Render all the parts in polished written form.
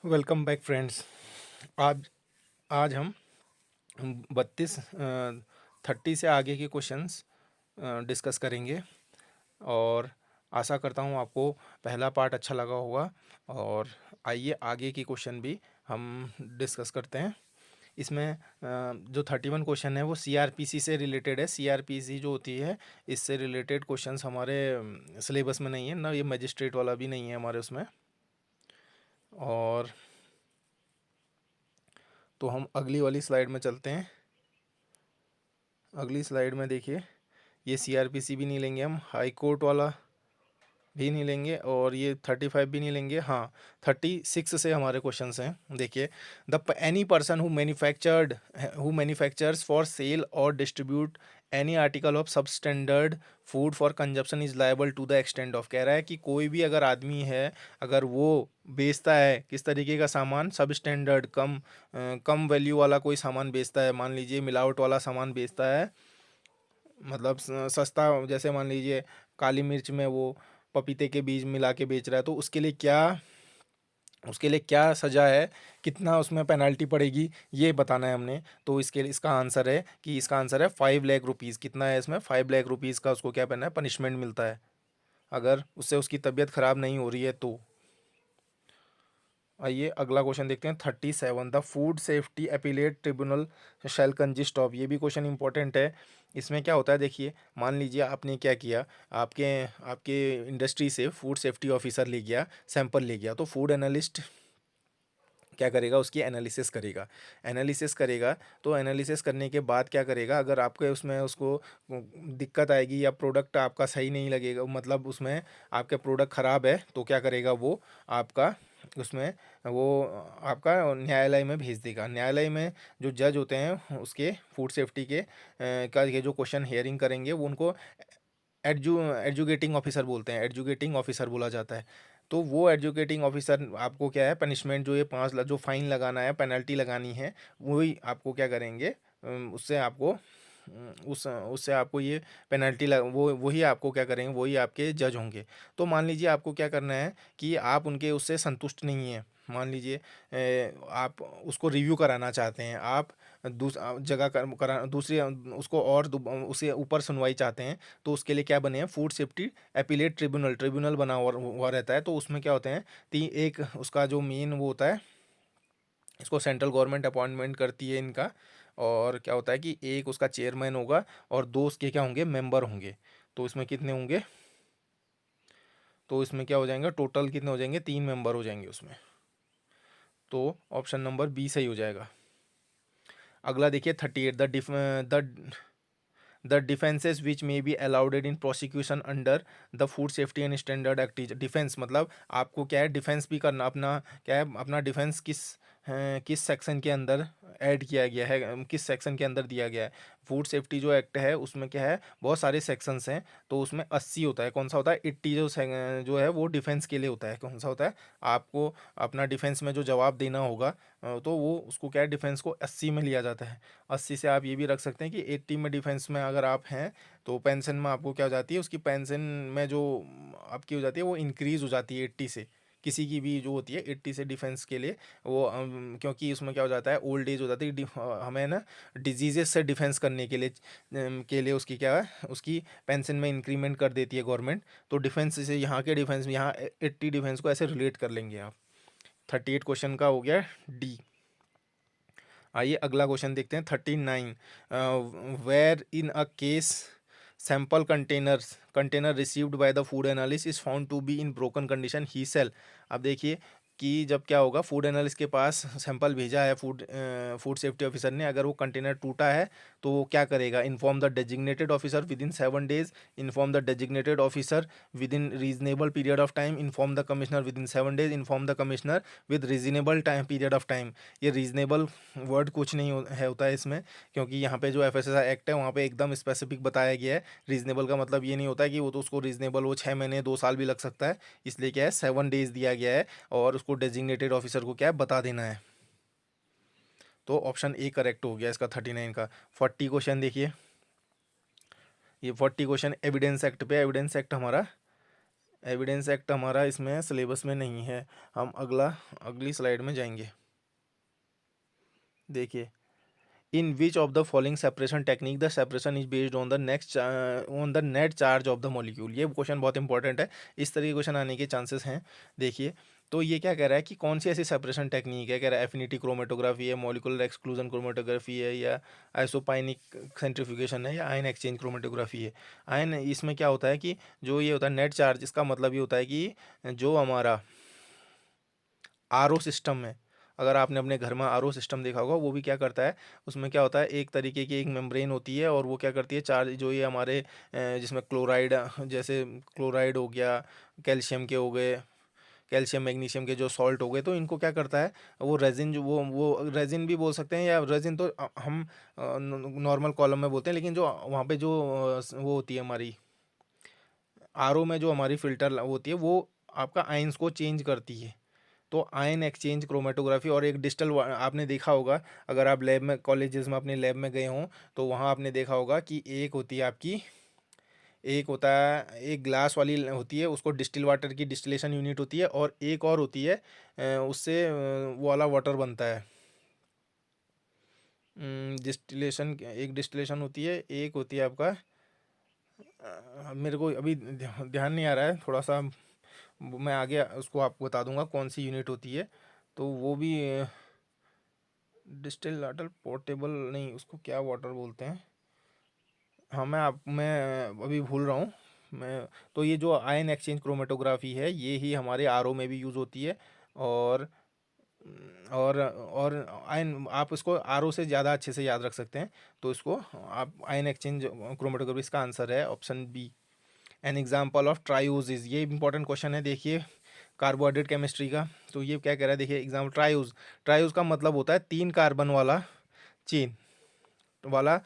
Welcome back friends. आज आज हम 32 30 से आगे के क्वेश्चंस डिस्कस करेंगे। और आशा करता हूँ आपको पहला पार्ट अच्छा लगा होगा। और आइए आगे के क्वेश्चन भी हम डिस्कस करते हैं। इसमें जो 31 क्वेश्चन है वो सीआरपीसी से रिलेटेड है। सीआरपीसी जो होती है, इससे रिलेटेड क्वेश्चंस हमारे सिलेबस में नहीं है ना, ये मजिस्ट्रेट वाला भी नहीं है हमारे उसमें। और तो हम अगली वाली स्लाइड में चलते हैं। अगली स्लाइड में देखिए, ये सीआरपीसी भी नहीं लेंगे हम, हाई कोर्ट वाला भी नहीं लेंगे, और ये 35 भी नहीं लेंगे। हाँ, 36 से हमारे क्वेश्चंस हैं। देखिए, the any person who manufactures for sale और distribute any article of sub standard food for consumption is liable to the extend of, कह रहा है कि कोई भी अगर आदमी है, अगर वो बेचता है किस तरीके का सामान, सब स्टैंडर्ड कम वैल्यू वाला कोई सामान बेचता है, मान लीजिए मिलावट वाला सामान बेचता है, मतलब सस्ता, जैसे मान लीजिए काली मिर्च में वो पपीते के बीज मिला के बेच रहा है, तो उसके लिए क्या सज़ा है, कितना उसमें पेनल्टी पड़ेगी, ये बताना है हमने। तो इसके लिए इसका आंसर है 5 लाख रुपीज़। कितना है इसमें? 5 लाख रुपीज़ का उसको क्या करना है, पनिशमेंट मिलता है, अगर उससे उसकी तबीयत ख़राब नहीं हो रही है तो। आइए अगला क्वेश्चन देखते हैं, 37। The food safety appellate tribunal shall consist of, ये भी क्वेश्चन इंपॉर्टेंट है। इसमें क्या होता है, देखिए, मान लीजिए आपने क्या किया, आपके आपके इंडस्ट्री से फूड सेफ्टी ऑफिसर ले गया, सैंपल ले गया, तो फूड एनालिस्ट क्या करेगा, उसकी एनालिसिस करेगा। तो एनालिसिस करने के बाद क्या करेगा, अगर आपके उसमें उसको दिक्कत आएगी या प्रोडक्ट आपका सही नहीं लगेगा, मतलब उसमें आपका प्रोडक्ट ख़राब है, तो क्या करेगा वो आपका उसमें वो आपका न्यायालय में भेज देगा। न्यायालय में जो जज होते हैं उसके फूड सेफ्टी के का ये जो क्वेश्चन हियरिंग करेंगे, वो उनको एजुकेटिंग ऑफिसर बोलते हैं, एजुकेटिंग ऑफिसर बोला जाता है। तो वो एजुकेटिंग ऑफिसर आपको क्या है, पनिशमेंट जो ये 5 लाख जो फाइन लगाना है, पेनल्टी लगानी है, वही आपको क्या करेंगे, उससे आपको उससे आपको ये पेनल्टी लग वो वही आपको क्या करेंगे, वही आपके जज होंगे। तो मान लीजिए आपको क्या करना है कि आप उनके उससे संतुष्ट नहीं हैं, मान लीजिए आप उसको रिव्यू कराना चाहते हैं, आप जगह करा दूसरी उसको और उसे ऊपर सुनवाई चाहते हैं, तो उसके लिए क्या बने हैं, फूड सेफ्टी एपीलेट ट्रिब्यूनल बना हुआ रहता है। तो उसमें क्या होते हैं, एक उसका जो मेन वो होता है, इसको सेंट्रल गवर्नमेंट अपॉइंटमेंट करती है इनका। और क्या होता है कि एक उसका चेयरमैन होगा और दो उसके क्या होंगे, मेंबर होंगे। तो इसमें कितने होंगे, तो इसमें क्या हो जाएंगे, टोटल कितने हो जाएंगे, 3 मेंबर हो जाएंगे उसमें। तो ऑप्शन नंबर बी सही हो जाएगा। अगला देखिए, 38। The defences which may be allowed in prosecution under the food safety and standard act is, defence मतलब आपको क्या है, डिफेंस भी करना, अपना क्या है, अपना डिफेंस किस सेक्शन के अंदर ऐड किया गया है, किस सेक्शन के अंदर दिया गया है। फूड सेफ्टी जो एक्ट है उसमें क्या है, बहुत सारे सेक्शंस हैं, तो उसमें 80 होता है, कौन सा होता है, 80 जो है वो डिफेंस के लिए होता है। कौन सा होता है, आपको अपना डिफेंस में जो जवाब देना होगा, तो वो उसको क्या है, डिफेंस को 80 में लिया जाता है। 80 से आप ये भी रख सकते हैं कि 80 में डिफेंस में अगर आप हैं, तो पेंशन में आपको क्या हो जाती है, उसकी पेंशन में जो आपकी हो जाती है वो इंक्रीज़ हो जाती है 80 से। किसी की भी जो होती है 80 से डिफेंस के लिए, वो क्योंकि उसमें क्या हो जाता है, ओल्ड एज हो जाती है, हमें ना डिजीजेस से डिफेंस करने के लिए उसकी क्या है, उसकी पेंशन में इंक्रीमेंट कर देती है गवर्नमेंट। तो डिफेंस से यहाँ के डिफेंस में, यहाँ 80 डिफेंस को ऐसे रिलेट कर लेंगे आप। 38 क्वेश्चन का हो गया डी। आइए अगला क्वेश्चन देखते हैं, 39। Where in a case sample container received by the food analyst is found to be in broken condition, he shall. अब देखिए कि जब क्या होगा, फूड एनालिस्ट के पास सैंपल भेजा है फूड सेफ्टी ऑफिसर ने, अगर वो कंटेनर टूटा है, तो वो क्या करेगा, inform the designated officer with in 7 days, inform the designated officer with in reasonable period of time, inform the commissioner with in 7 days, inform the commissioner with reasonable time period of time. ये reasonable word कुछ नहीं होता है इसमें, क्योंकि यहाँ पे जो एफएसएसआई एक्ट है वहाँ पे एकदम स्पेसिफिक बताया गया है। रीजनेबल का मतलब ये नहीं होता है कि वो तो उसको रीजनेबल वो 6 महीने 2 साल भी लग सकता है, इसलिए क्या है 7 days दिया गया है, और उसको डेजिग्नेटेड ऑफिसर को क्या है, बता देना है। तो ऑप्शन ए करेक्ट हो गया इसका 39 का। 40 क्वेश्चन देखिए, ये 40 क्वेश्चन एविडेंस एक्ट पे, एविडेंस एक्ट हमारा एविडेंस एक्ट हमारा इसमें सिलेबस में नहीं है। हम अगली स्लाइड में जाएंगे। देखिए, in which of the following separation technique the separation is based on the net charge of the molecule. ये क्वेश्चन बहुत इंपॉर्टेंट है, इस तरह के क्वेश्चन आने के चांसेस हैं। देखिए, तो ये क्या कह रहा है कि कौन सी ऐसी सेपरेशन टेक्निक है, कह रहा है एफिनिटी क्रोमेटोग्राफी है, मॉलिक्यूलर एक्सक्लूजन क्रोमेटोग्राफी है, या आइसोपाइनिक सेंट्रीफ्यूगेशन है, या आयन एक्सचेंज क्रोमेटोग्राफी है। आयन, इसमें क्या होता है कि जो ये होता है नेट चार्ज, इसका मतलब ये होता है कि जो हमारा आरओ सिस्टम है, अगर आपने अपने घर में आरओ सिस्टम देखा होगा, वो भी क्या करता है, उसमें क्या होता है, एक तरीके की एक मेम्ब्रेन होती है, और वो क्या करती है, चार्ज जो ये हमारे जिसमें क्लोराइड, जैसे क्लोराइड हो गया, कैल्शियम के हो गए, कैल्शियम मैग्नीशियम के जो सॉल्ट हो गए, तो इनको क्या करता है, वो रेजिन, जो वो रेजिन भी बोल सकते हैं, या रेजिन तो हम नॉर्मल कॉलम में बोलते हैं, लेकिन जो वहाँ पे जो वो होती है हमारी आरओ में, जो हमारी फिल्टर होती है, वो आपका आयंस को चेंज करती है। तो आयन एक्सचेंज क्रोमेटोग्राफी, और एक डिजिटल आपने देखा होगा, अगर आप लैब में, कॉलेजेस में अपने लैब में गए हों, तो वहाँ आपने देखा होगा कि एक होती है आपकी, एक होता है, एक ग्लास वाली होती है, उसको डिस्टिल वाटर की डिस्टिलेशन यूनिट होती है, और एक और होती है उससे वो वाला वाटर बनता है, डिस्टिलेशन, एक डिस्टिलेशन होती है, एक होती है आपका मेरे को अभी ध्यान नहीं आ रहा है थोड़ा सा, मैं आगे उसको आपको बता दूंगा कौन सी यूनिट होती है। तो वो भी डिस्टिल वाटर, पोर्टेबल नहीं, उसको क्या वाटर बोलते हैं, हाँ मैं अभी भूल रहा हूँ मैं। तो ये जो आयन एक्सचेंज क्रोमेटोग्राफी है, ये ही हमारे आरओ में भी यूज़ होती है, और और आयन, आप इसको आरओ से ज़्यादा अच्छे से याद रख सकते हैं, तो इसको आप आयन एक्सचेंज क्रोमेटोग्राफी, इसका आंसर है option B. An example of triose is, ये इंपॉर्टेंट क्वेश्चन है, देखिए कार्बोहाइड्रेट केमिस्ट्री का। तो ये क्या कह रहा है, देखिए एग्जाम्पल, ट्रायूज, ट्रायूज का मतलब होता है 3 कार्बन वाला चेन वाला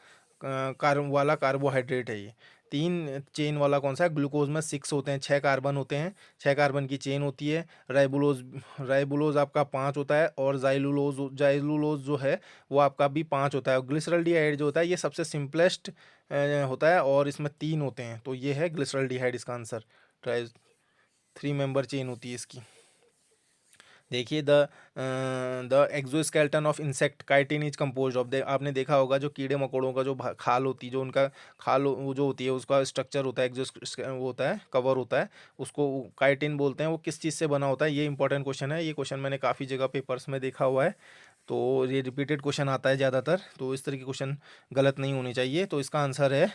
कार्बोहाइड्रेट है ये। 3 चेन वाला कौन सा है, ग्लूकोज में 6 होते हैं, 6 कार्बन होते हैं, 6 कार्बन की चेन होती है। राइबुलोज, राइबुलोज आपका 5 होता है, और जाइलुलोज जो है वो आपका भी 5 होता है। ग्लिसरल्डिहाइड जो होता है, ये सबसे सिंपलेस्ट होता है, और इसमें 3 होते हैं, तो ये है ग्लिसरल्डिहाइड इसका आंसर। ट्राई 3 मेंबर चेन होती है इसकी। देखिए, the exoskeleton of insect chitin is compose of, आपने देखा होगा जो कीड़े मकोड़ों का जो खाल होती है, जो उनका खाल वो जो होती है, उसका स्ट्रक्चर होता है, वो होता है, कवर होता है, उसको काइटिन बोलते हैं। वो किस चीज़ से बना होता है, ये इंपॉर्टेंट क्वेश्चन है। ये क्वेश्चन मैंने काफ़ी जगह पेपर्स में देखा हुआ है, तो ये रिपीटेड क्वेश्चन आता है ज़्यादातर, तो इस तरह के क्वेश्चन गलत नहीं होने चाहिए। तो इसका आंसर है,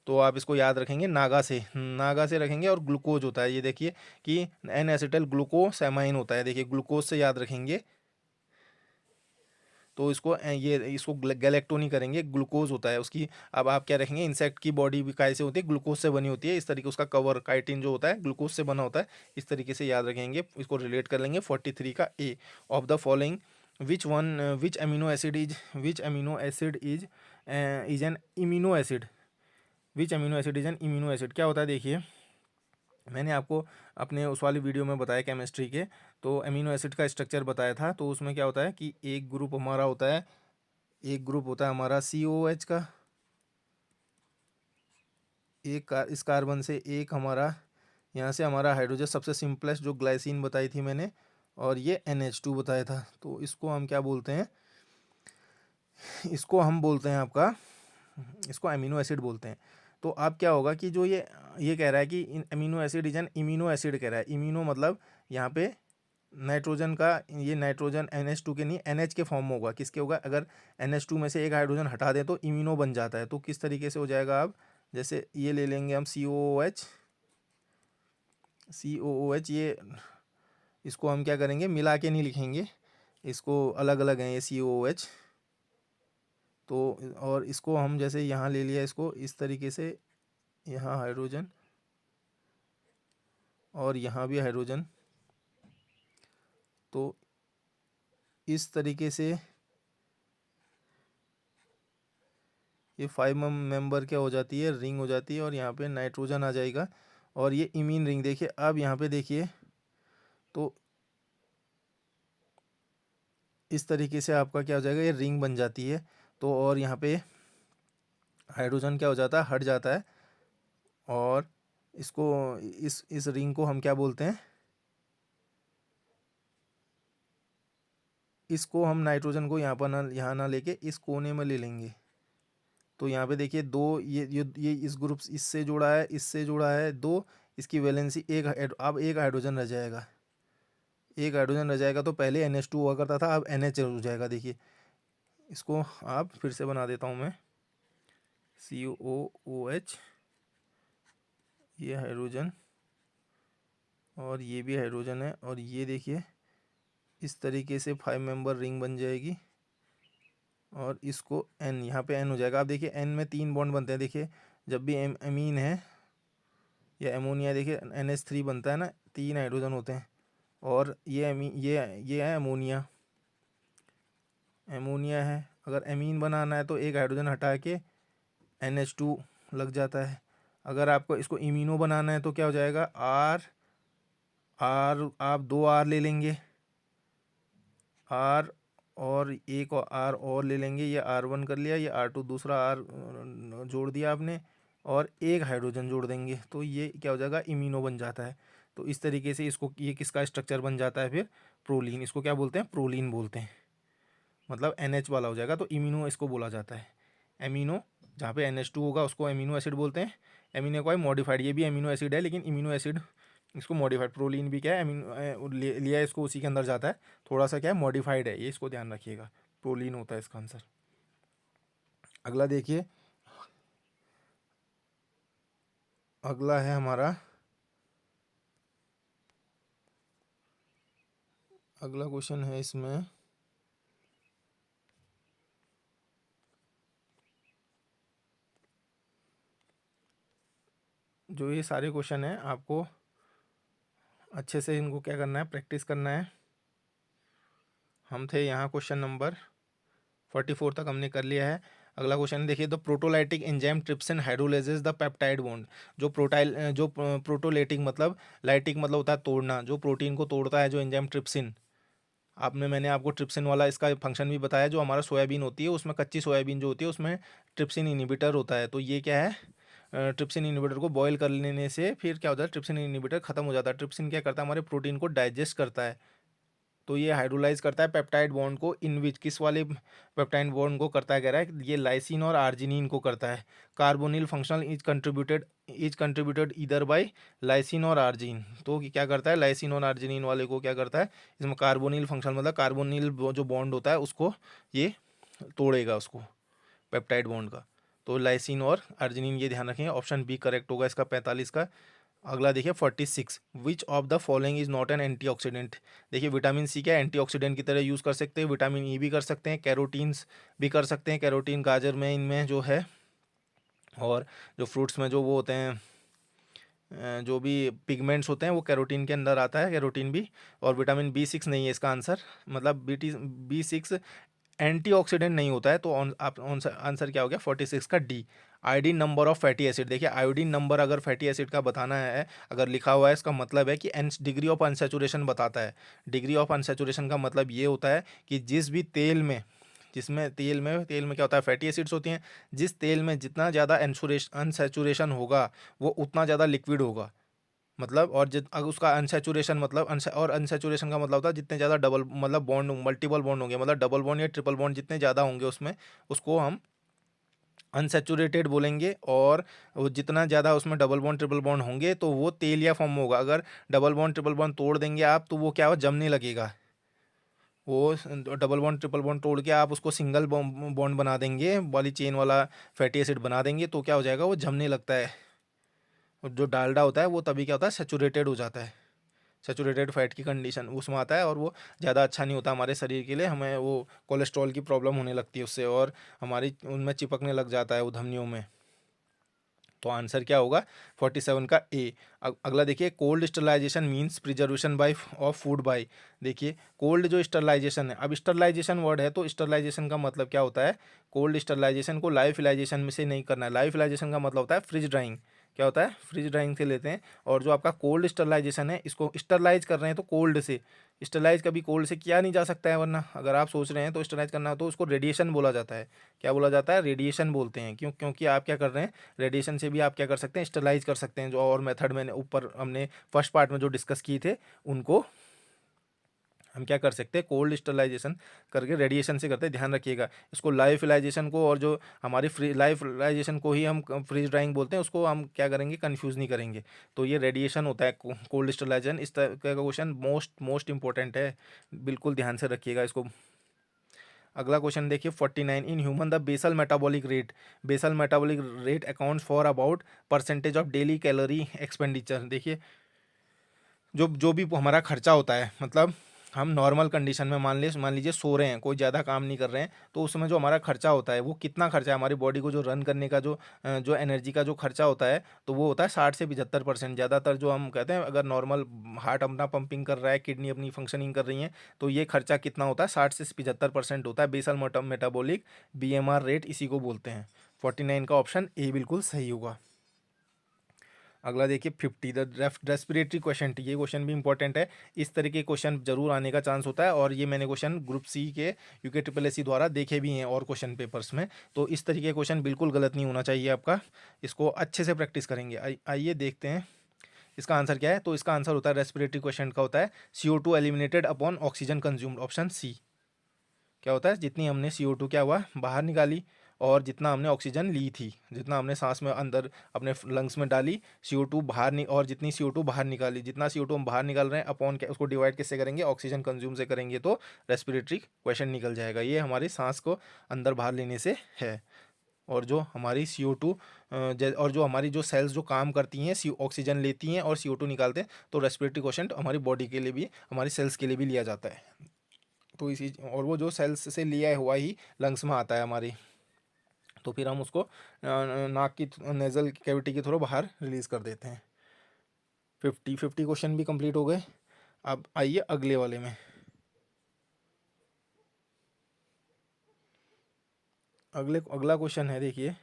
तो आप इसको याद रखेंगे, नागा से रखेंगे, और ग्लूकोज होता है, ये देखिए कि एन एसिटल ग्लूकोसेमाइन होता है, देखिए ग्लूकोज से याद रखेंगे। तो इसको गैलेक्टो नहीं करेंगे, ग्लूकोज होता है उसकी। अब आप क्या रखेंगे, इंसेक्ट की बॉडी भी कैसे होती है, ग्लूकोज से बनी होती है, इस तरीके उसका कवर काइटिन जो होता है ग्लूकोज से बना होता है, इस तरीके से याद रखेंगे। इसको रिलेट कर लेंगे 43 का A. Of the following which amino acid is an imino acid, which amino acid is an imino acid, क्या होता है, देखिए मैंने आपको अपने उस वाली वीडियो में बताया केमिस्ट्री के, तो अमीनो एसिड का स्ट्रक्चर बताया था। तो उसमें क्या होता है कि एक ग्रुप हमारा होता है, एक ग्रुप होता है हमारा COOH का, इस कार्बन से एक हमारा, यहाँ से हमारा हाइड्रोजन, सबसे सिंपलेस्ट जो ग्लाइसिन बताई थी मैंने, और ये NH2 बताया था। तो इसको हम क्या बोलते हैं, इसको हम बोलते हैं आपका, इसको अमीनो एसिड बोलते हैं। तो अब क्या होगा कि जो ये कह रहा है कि इन amino acid is an imino acid, कह रहा है इम्यूनो मतलब यहाँ पे नाइट्रोजन का, ये नाइट्रोजन NH2 के नहीं, NH के फॉर्म में होगा, किसके होगा, अगर NH2 में से एक हाइड्रोजन हटा दें तो इम्यूनो बन जाता है। तो किस तरीके से हो जाएगा, अब जैसे ये ले लेंगे हम COOH, ये इसको हम क्या करेंगे, मिला के नहीं लिखेंगे, इसको अलग अलग हैं ये COOH। तो और इसको हम जैसे यहाँ ले लिया, इसको इस तरीके से, यहाँ हाइड्रोजन, और यहाँ भी हाइड्रोजन, तो इस तरीके से ये 5 मेंबर क्या हो जाती है, रिंग हो जाती है, और यहाँ पे नाइट्रोजन आ जाएगा, और ये इमीन रिंग। देखिए अब यहाँ पे देखिए, तो इस तरीके से आपका क्या हो जाएगा, ये रिंग बन जाती है। तो और यहाँ पे हाइड्रोजन क्या हो जाता है, हट जाता है, और इसको इस रिंग को हम क्या बोलते हैं, इसको हम नाइट्रोजन को यहाँ पर ना, यहाँ ना लेके इस कोने में ले लेंगे। तो यहाँ पे देखिए दो, ये इस ग्रुप इससे जुड़ा है, इससे जुड़ा है दो, इसकी वैलेंसी एक, अब एक हाइड्रोजन रह जाएगा, एक हाइड्रोजन रह जाएगा। तो पहले NH2 हुआ करता था, अब NH हो जाएगा। देखिए इसको आप फिर से बना देता हूँ मैं, COOH, ये हाइड्रोजन और ये भी हाइड्रोजन है, और ये देखिए इस तरीके से 5 मेंबर रिंग बन जाएगी। और इसको N, यहाँ पे N हो जाएगा। अब देखिए N में 3 बॉन्ड बनते हैं। देखिए जब भी एमीन है या एमोनिया, देखिए NH3 बनता है ना, 3 हाइड्रोजन होते हैं। और ये है अमोनिया, एमोनिया है। अगर एमीन बनाना है तो एक हाइड्रोजन हटा के NH2 लग जाता है। अगर आपको इसको इमीनो बनाना है तो क्या हो जाएगा, आप 2 R ले लेंगे, R और एक R और ले लेंगे। ये R1 कर लिया, ये R2 दूसरा R जोड़ दिया आपने, और एक हाइड्रोजन जोड़ देंगे, तो ये क्या हो जाएगा, इमीनो बन जाता है। तो इस तरीके से इसको, ये किसका स्ट्रक्चर बन जाता है फिर, प्रोलीन। इसको क्या बोलते हैं, प्रोलीन बोलते हैं। मतलब NH वाला हो जाएगा, तो इमीनो इसको बोला जाता है। एमिनो, जहाँ पे NH2 होगा उसको एमिनो एसिड बोलते हैं। एमिनो का मॉडिफाइड, ये भी एमिनो एसिड है लेकिन इमिनो एसिड इसको मॉडिफाइड। प्रोलीन भी क्या है, एमिनो लिया इसको उसी के अंदर जाता है, थोड़ा सा क्या है मॉडिफाइड है ये, इसको ध्यान रखिएगा। प्रोलीन होता है इसका आंसर। अगला देखिए, अगला है हमारा, अगला क्वेश्चन है इसमें, जो ये सारे क्वेश्चन हैं आपको अच्छे से इनको क्या करना है, प्रैक्टिस करना है। हम थे यहाँ क्वेश्चन नंबर 44 तक हमने कर लिया है। अगला क्वेश्चन देखिए, the proteolytic enzyme trypsin hydrolyses the peptide bond. जो प्रोटोलाइटिक मतलब, लाइटिक मतलब होता है तोड़ना, जो प्रोटीन को तोड़ता है जो एंजाइम ट्रिप्सिन। मैंने आपको ट्रिप्सिन वाला इसका फंक्शन भी बताया। जो हमारा सोयाबीन होती है उसमें, कच्ची सोयाबीन जो होती है उसमें ट्रिप्सिन इनिबिटर होता है। तो ये क्या है, ट्रिप्सिन इनिबिटर को बॉयल कर लेने से फिर क्या होता है, ट्रिप्सिन इनिबिटर खत्म हो जाता है। ट्रिप्सिन क्या करता है, हमारे प्रोटीन को डाइजेस्ट करता है। तो ये हाइड्रोलाइज करता है पेप्टाइड बॉन्ड को, इन विच, किस वाले पेप्टाइड बॉन्ड को करता है, कह रहा है ये लाइसिन और आर्जिनिन को करता है। Carbonyl functional is contributed either by lysine और आर्जिन। तो क्या करता है, लाइसिन और आर्जिनिन वाले को क्या करता है, इसमें कार्बोनिल फंक्शन मतलब कार्बोनिल जो बॉन्ड होता है उसको ये तोड़ेगा, उसको पेप्टाइड बॉन्ड का। तो लाइसिन और आर्जिनिन, ये ध्यान रखेंगे। ऑप्शन बी करेक्ट होगा इसका 45 का। अगला देखिए 46, विच of the following is not N antioxidant. देखिए विटामिन सी क्या एंटीऑक्सीडेंट की तरह यूज़ कर सकते हैं, विटामिन ई भी कर सकते हैं, कैरोटीन्स भी कर सकते हैं। कैरोटीन गाजर में इनमें जो है, और जो फ्रूट्स में जो वो होते हैं, जो भी पिगमेंट्स होते हैं वो कैरोटीन के अंदर आता है, कैरोटीन भी। और विटामिन B6 नहीं है इसका आंसर, मतलब B6 एंटीऑक्सीडेंट नहीं होता है। तो आंसर क्या हो गया 46 का D, iodine number of fatty acid. देखिए आयोडीन नंबर अगर फैटी एसिड का बताना है, अगर लिखा हुआ है, इसका मतलब है कि डिग्री ऑफ अनसेचुरेशन बताता है। डिग्री ऑफ अनसेचुरेशन का मतलब ये होता है कि जिस भी तेल में, जिसमें तेल में क्या होता है, फैटी एसिड्स होती हैं। जिस तेल में जितना ज़्यादा अनसेचुरेशन होगा वो उतना ज़्यादा लिक्विड होगा। मतलब, और अगर उसका अनसेचुरेशन मतलब और अनसेचुरेशन का मतलब होता है जितने ज़्यादा डबल मतलब बॉन्ड, मल्टीपल बॉन्ड होंगे, मतलब डबल बॉन्ड या ट्रिपल बॉन्ड जितने ज़्यादा होंगे उसमें, उसको हम अनसेचुरेटेड बोलेंगे। और वो जितना ज़्यादा उसमें डबल बॉन्ड ट्रिपल बॉन्ड होंगे तो वो तेल या फॉर्म होगा। अगर डबल बॉन्ड ट्रिपल बॉन्ड तोड़ देंगे आप तो वो क्या हो, जमने लगेगा। वो डबल बॉन्ड ट्रिपल बॉन्ड तोड़ के आप उसको सिंगल बॉन्ड बना देंगे, वाली चेन वाला फैटी एसिड बना देंगे, तो क्या हो जाएगा, वो जमने लगता है। और जो डालडा होता है वो तभी क्या होता है, सेचुरेटेड हो जाता है। सेचुरेटेड फैट की कंडीशन उसमें आता है, और वो ज़्यादा अच्छा नहीं होता हमारे शरीर के लिए। हमें वो कोलेस्ट्रॉल की प्रॉब्लम होने लगती है उससे, और हमारी उनमें चिपकने लग जाता है वो धमनियों में। तो आंसर क्या होगा 47 का ए। अगला देखिए, cold sterilization means preservation by of food by. देखिए कोल्ड जो स्टरलाइजेशन है, अब स्टरलाइजेशन वर्ड है तो स्टरलाइजेशन का मतलब क्या होता है, कोल्ड स्टरलाइजेशन को लाइफिलाइजेशन में से नहीं करना है। लाइफिलाइजेशन का मतलब होता है फ्रिज ड्राइंग। क्या होता है, फ्रीज ड्राइंग से लेते हैं। और जो आपका कोल्ड स्टरलाइजेशन है, इसको स्टरलाइज कर रहे हैं तो कोल्ड से, स्टरलाइज कभी कोल्ड से किया नहीं जा सकता है, वरना अगर आप सोच रहे हैं तो स्टरलाइज करना तो उसको रेडिएशन बोला जाता है। क्या बोला जाता है, रेडिएशन बोलते हैं। क्योंकि आप क्या कर रहे हैं, रेडिएशन से भी आप क्या कर सकते हैं, स्टरलाइज कर सकते हैं। जो और मेथड मैंने ऊपर हमने फर्स्ट पार्ट में जो डिस्कस किए थे, उनको हम क्या कर सकते हैं, कोल्ड स्टरलाइजेशन करके रेडिएशन से करते हैं, ध्यान रखिएगा। इसको लाइफिलाइजेशन को और जो हमारी फ्री लाइफिलाइजेशन को ही हम फ्रीज ड्राइंग बोलते हैं, उसको हम क्या करेंगे, कंफ्यूज नहीं करेंगे। तो ये रेडिएशन होता है कोल्ड स्टरलाइजेशन। इस तरह का क्वेश्चन मोस्ट मोस्ट इंपॉर्टेंट है, बिल्कुल ध्यान से रखिएगा इसको। अगला क्वेश्चन देखिए 49, in human the basal metabolic rate accounts for about percentage of daily calorie expenditure. देखिए जो जो भी हमारा खर्चा होता है, मतलब हम नॉर्मल कंडीशन में मान लीजिए सो रहे हैं, कोई ज़्यादा काम नहीं कर रहे हैं, तो उस समय जो हमारा खर्चा होता है वो कितना खर्चा है, हमारी बॉडी को जो रन करने का जो एनर्जी का जो खर्चा होता है, तो वो होता है 60 से 75%। ज़्यादातर जो हम कहते हैं, अगर नॉर्मल हार्ट अपना पंपिंग कर रहा है, किडनी अपनी फंक्शनिंग कर रही है, तो ये खर्चा कितना होता है, 60 से 75% होता है। बेसल मेटाबॉलिक BMR रेट इसी को बोलते हैं। 49 का ऑप्शन ए बिल्कुल सही होगा। अगला देखिए 50, द रेस्पिरेटरी क्वेश्चन। ये क्वेश्चन भी इंपॉर्टेंट है, इस तरह के क्वेश्चन जरूर आने का चांस होता है, और ये मैंने क्वेश्चन ग्रुप सी के UKSSC द्वारा देखे भी हैं और क्वेश्चन पेपर्स में। तो इस तरीके के क्वेश्चन बिल्कुल गलत नहीं होना चाहिए आपका, इसको अच्छे से प्रैक्टिस करेंगे। आइए देखते हैं इसका आंसर क्या है। तो इसका आंसर होता है, रेस्पिरेटरी क्वेश्चन का होता है, CO2 eliminated upon oxygen consumed, option C. क्या होता है, जितनी हमने CO2 क्या हुआ बाहर निकाली, और जितना हमने ऑक्सीजन ली थी, जितना हमने सांस में अंदर अपने लंग्स में डाली, CO2 बाहर और जितनी CO2 बाहर निकाली, जितना CO2 हम बाहर निकाल रहे हैं अपॉन उसको डिवाइड किससे करेंगे, ऑक्सीजन कंज्यूम से करेंगे, तो रेस्पिरेटरी क्वेश्चन निकल जाएगा। ये हमारी सांस को अंदर बाहर लेने से है। और जो हमारी CO2 और जो हमारी जो सेल्स जो काम करती हैं, ऑक्सीजन लेती हैं और CO2 निकालते हैं, तो रेस्पिरेटरी क्वेश्चन हमारी बॉडी के लिए भी, हमारी सेल्स के लिए भी लिया जाता है। तो इसी, और वो जो सेल्स से लिया हुआ ही लंग्स में आता है हमारी, तो फिर हम उसको नाक की नेज़ल कैविटी के थ्रू बाहर रिलीज़ कर देते हैं। 50 क्वेश्चन भी कंप्लीट हो गए। अब आइए अगले वाले में। अगला क्वेश्चन है, देखिए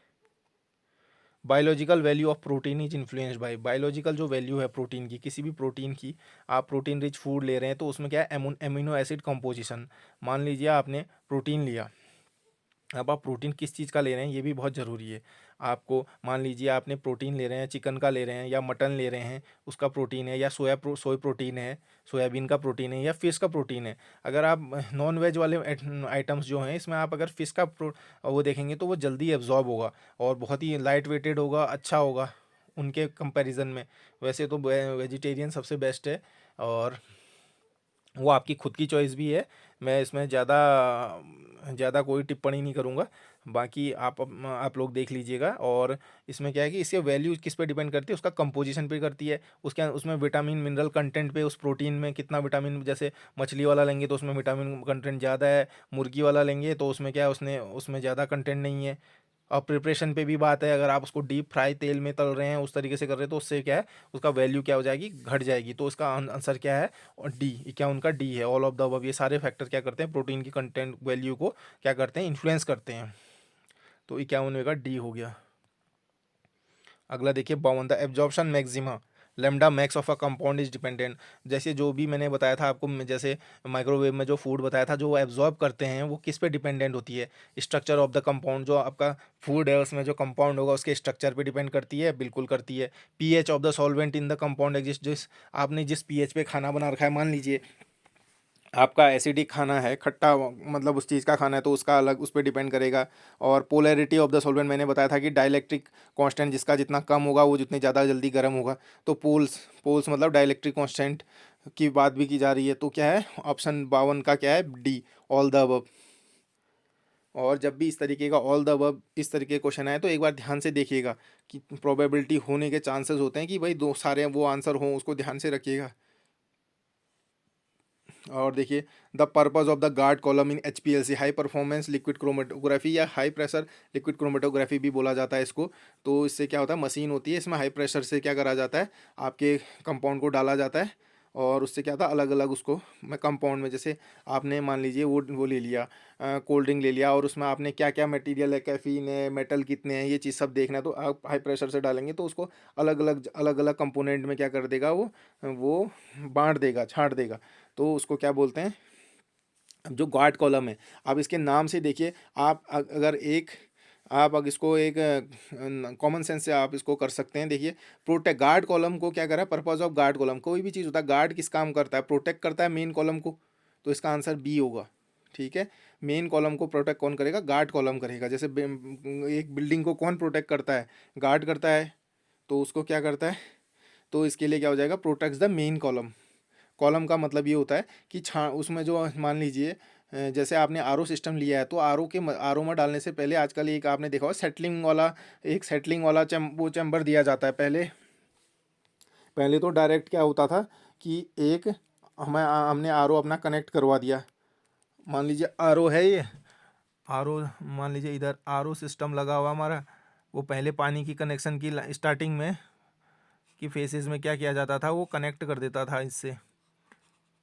biological value of protein is influenced by. Biological जो वैल्यू है प्रोटीन की, किसी भी प्रोटीन की, आप प्रोटीन रिच फूड ले रहे हैं तो उसमें क्या है, एमिनो एसिड कंपोजिशन। मान लीजिए आपने प्रोटीन लिया, अब आप प्रोटीन किस चीज़ का ले रहे हैं ये भी बहुत ज़रूरी है। आपको मान लीजिए आपने प्रोटीन ले रहे हैं, चिकन का ले रहे हैं या मटन ले रहे हैं, उसका प्रोटीन है, या सोय प्रोटीन है, सोयाबीन का प्रोटीन है, या फिश का प्रोटीन है। अगर आप नॉन वेज वाले आइटम्स जो हैं, इसमें आप अगर फिश का वो देखेंगे तो वो जल्दी एब्जॉर्ब होगा और बहुत ही लाइट वेटेड होगा, अच्छा होगा उनके कंपैरिजन में। वैसे तो वेजिटेरियन सबसे बेस्ट है, और वो आपकी खुद की चॉइस भी है। मैं इसमें ज़्यादा ज़्यादा कोई टिप्पणी नहीं करूँगा, बाकी आप लोग देख लीजिएगा। और इसमें क्या है कि इसके वैल्यू किस पे डिपेंड करती है, उसका कंपोजिशन पे करती है, उसमें विटामिन मिनरल कंटेंट पे, उस प्रोटीन में कितना विटामिन, जैसे मछली वाला लेंगे तो उसमें विटामिन कंटेंट ज़्यादा है, मुर्गी वाला लेंगे तो उसमें क्या है, उसमें ज़्यादा कंटेंट नहीं है। और प्रिपरेशन पे भी बात है, अगर आप उसको डीप फ्राई तेल में तल रहे हैं, उस तरीके से कर रहे हैं, तो उससे क्या है, उसका वैल्यू क्या हो जाएगी, घट जाएगी। तो इसका आंसर क्या है, और डी, क्या उनका डी है, ऑल ऑफ द अबव। ये सारे फैक्टर क्या करते हैं, प्रोटीन की कंटेंट वैल्यू को क्या करते हैं, इन्फ्लुएंस करते हैं। तो 51 का डी हो गया। अगला देखिए 52, the absorption maxima lambda max of a compound is dependent. जैसे जो भी मैंने बताया था आपको, जैसे माइक्रोवेव में जो फूड बताया था, जो वो एब्जॉर्ब करते हैं वो किस पे डिपेंडेंट होती है, स्ट्रक्चर ऑफ द कंपाउंड। जो आपका फूड है उसमें जो कंपाउंड होगा उसके स्ट्रक्चर पे डिपेंड करती है, बिल्कुल करती है। PH of the solvent in the compound exist, आपने जिस पीएच पे खाना बना रखा है, मान लीजिए आपका एसिडिक खाना है, खट्टा मतलब उस चीज़ का खाना है, तो उसका अलग उस पर डिपेंड करेगा। और पोलैरिटी ऑफ द सॉल्वेंट मैंने बताया था कि डाइलेक्ट्रिक कांस्टेंट जिसका जितना कम होगा वो जितने ज़्यादा जल्दी गर्म होगा। तो पोल्स पोल्स मतलब डाइलेक्ट्रिक कांस्टेंट की बात भी की जा रही है। तो क्या है, ऑप्शन 52 का क्या है, डी, ऑल द अबव। और जब भी इस तरीके का ऑल द अबव इस तरीके का क्वेश्चन आए तो एक बार ध्यान से देखिएगा कि प्रोबेबिलिटी होने के चांसेस होते हैं कि भाई दो सारे वो आंसर हों, उसको ध्यान से रखिएगा। और देखिए the purpose of the guard column in HPLC, high performance liquid chromatography या हाई प्रेशर लिक्विड क्रोमेटोग्राफी भी बोला जाता है इसको। तो इससे क्या होता है, मशीन होती है, इसमें हाई प्रेशर से क्या करा जाता है, आपके कंपाउंड को डाला जाता है और उससे क्या था, अलग अलग उसको मैं कंपाउंड में, जैसे आपने मान लीजिए वो ले लिया, कोल्ड ड्रिंक ले लिया, और उसमें आपने क्या क्या मटेरियल है, कैफीन है, मेटल कितने हैं, ये चीज़ सब देखना है, तो आप हाई प्रेशर से डालेंगे तो उसको अलग अलग कंपोनेंट में क्या कर देगा वो बांट देगा, छांट देगा। तो उसको क्या बोलते हैं, अब जो गार्ड कॉलम है, आप इसके नाम से देखिए, आप अगर इसको एक कॉमन सेंस से आप इसको कर सकते हैं। देखिए, प्रोटेक्ट गार्ड कॉलम को क्या करा है, पर्पज ऑफ गार्ड कॉलम, कोई भी चीज़ होता है, गार्ड किस काम करता है, प्रोटेक्ट करता है मेन कॉलम को, तो इसका आंसर बी होगा। ठीक है, मेन कॉलम को प्रोटेक्ट कौन करेगा, गार्ड कॉलम करेगा। जैसे एक बिल्डिंग को कौन प्रोटेक्ट करता है, गार्ड करता है, तो उसको क्या करता है, तो इसके लिए क्या हो जाएगा, protects the main column. Column का मतलब ये होता है कि छा उसमें जो मान लीजिए जैसे आपने आरओ सिस्टम लिया है, तो आरओ में डालने से पहले आजकल एक आपने देखा होगा सेटलिंग वाला वो चैम्बर दिया जाता है। पहले पहले तो डायरेक्ट क्या होता था कि एक हमने आरओ अपना कनेक्ट करवा दिया, मान लीजिए आरओ है ये, आरओ मान लीजिए इधर आरओ सिस्टम लगा हुआ हमारा। वो पहले पानी की कनेक्शन की स्टार्टिंग में कि फेसेस में क्या किया जाता था, वो कनेक्ट कर देता था इससे।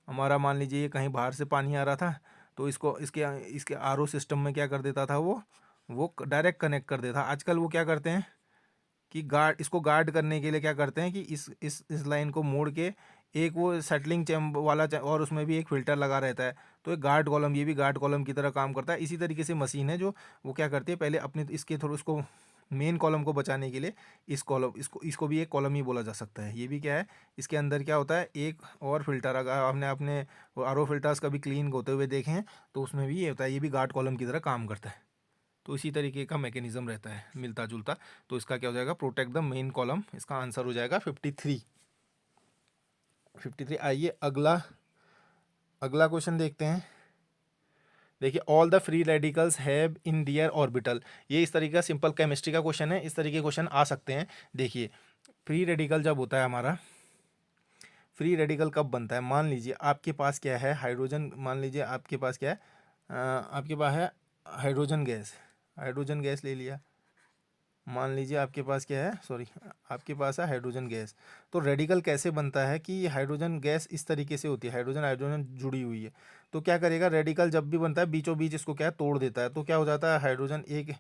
हमारा मान लीजिए ये कहीं बाहर से पानी आ रहा था, तो इसको इसके इसके आरओ सिस्टम में क्या कर देता था, वो डायरेक्ट कनेक्ट कर देता। आजकल वो क्या करते हैं कि इसको गार्ड करने के लिए क्या करते हैं कि इस लाइन को मोड़ के एक वो सेटलिंग चैम्बर वाला और उसमें भी एक फ़िल्टर लगा रहता है, तो एक गार्ड कॉलम, ये भी गार्ड कॉलम की तरह काम करता है। इसी तरीके से मशीन है जो वो क्या करती है, पहले अपने इसके थ्रू उसको मेन कॉलम को बचाने के लिए इस कॉलम इसको भी एक कॉलम ही बोला जा सकता है। ये भी क्या है, इसके अंदर क्या होता है, एक और फिल्टर, अगर आपने अपने आरओ फिल्टर्स कभी क्लीन होते हुए देखे हैं तो उसमें भी ये होता है, ये भी गार्ड कॉलम की तरह काम करता है। तो इसी तरीके का मैकेनिज्म रहता है, मिलता जुलता। तो इसका क्या हो जाएगा, प्रोटेक्ट द मेन कॉलम, इसका आंसर हो जाएगा 53। आइए अगला क्वेश्चन देखते हैं। देखिए, all the free radicals have in their orbital, ये इस तरीके का सिंपल केमिस्ट्री का क्वेश्चन है, इस तरीके के क्वेश्चन आ सकते हैं। देखिए, फ्री रेडिकल जब होता है हमारा, फ्री रेडिकल कब बनता है, मान लीजिए आपके पास क्या है, हाइड्रोजन, मान लीजिए आपके पास क्या है, आपके पास है हाइड्रोजन गैस ले लिया। मान लीजिए आपके पास क्या है, सॉरी, आपके पास है हाइड्रोजन गैस। तो रेडिकल कैसे बनता है कि हाइड्रोजन गैस इस तरीके से होती है, हाइड्रोजन हाइड्रोजन जुड़ी हुई है। तो क्या करेगा, रेडिकल जब भी बनता है बीचों बीच इसको क्या है, तोड़ देता है। तो क्या हो जाता है, हाइड्रोजन एक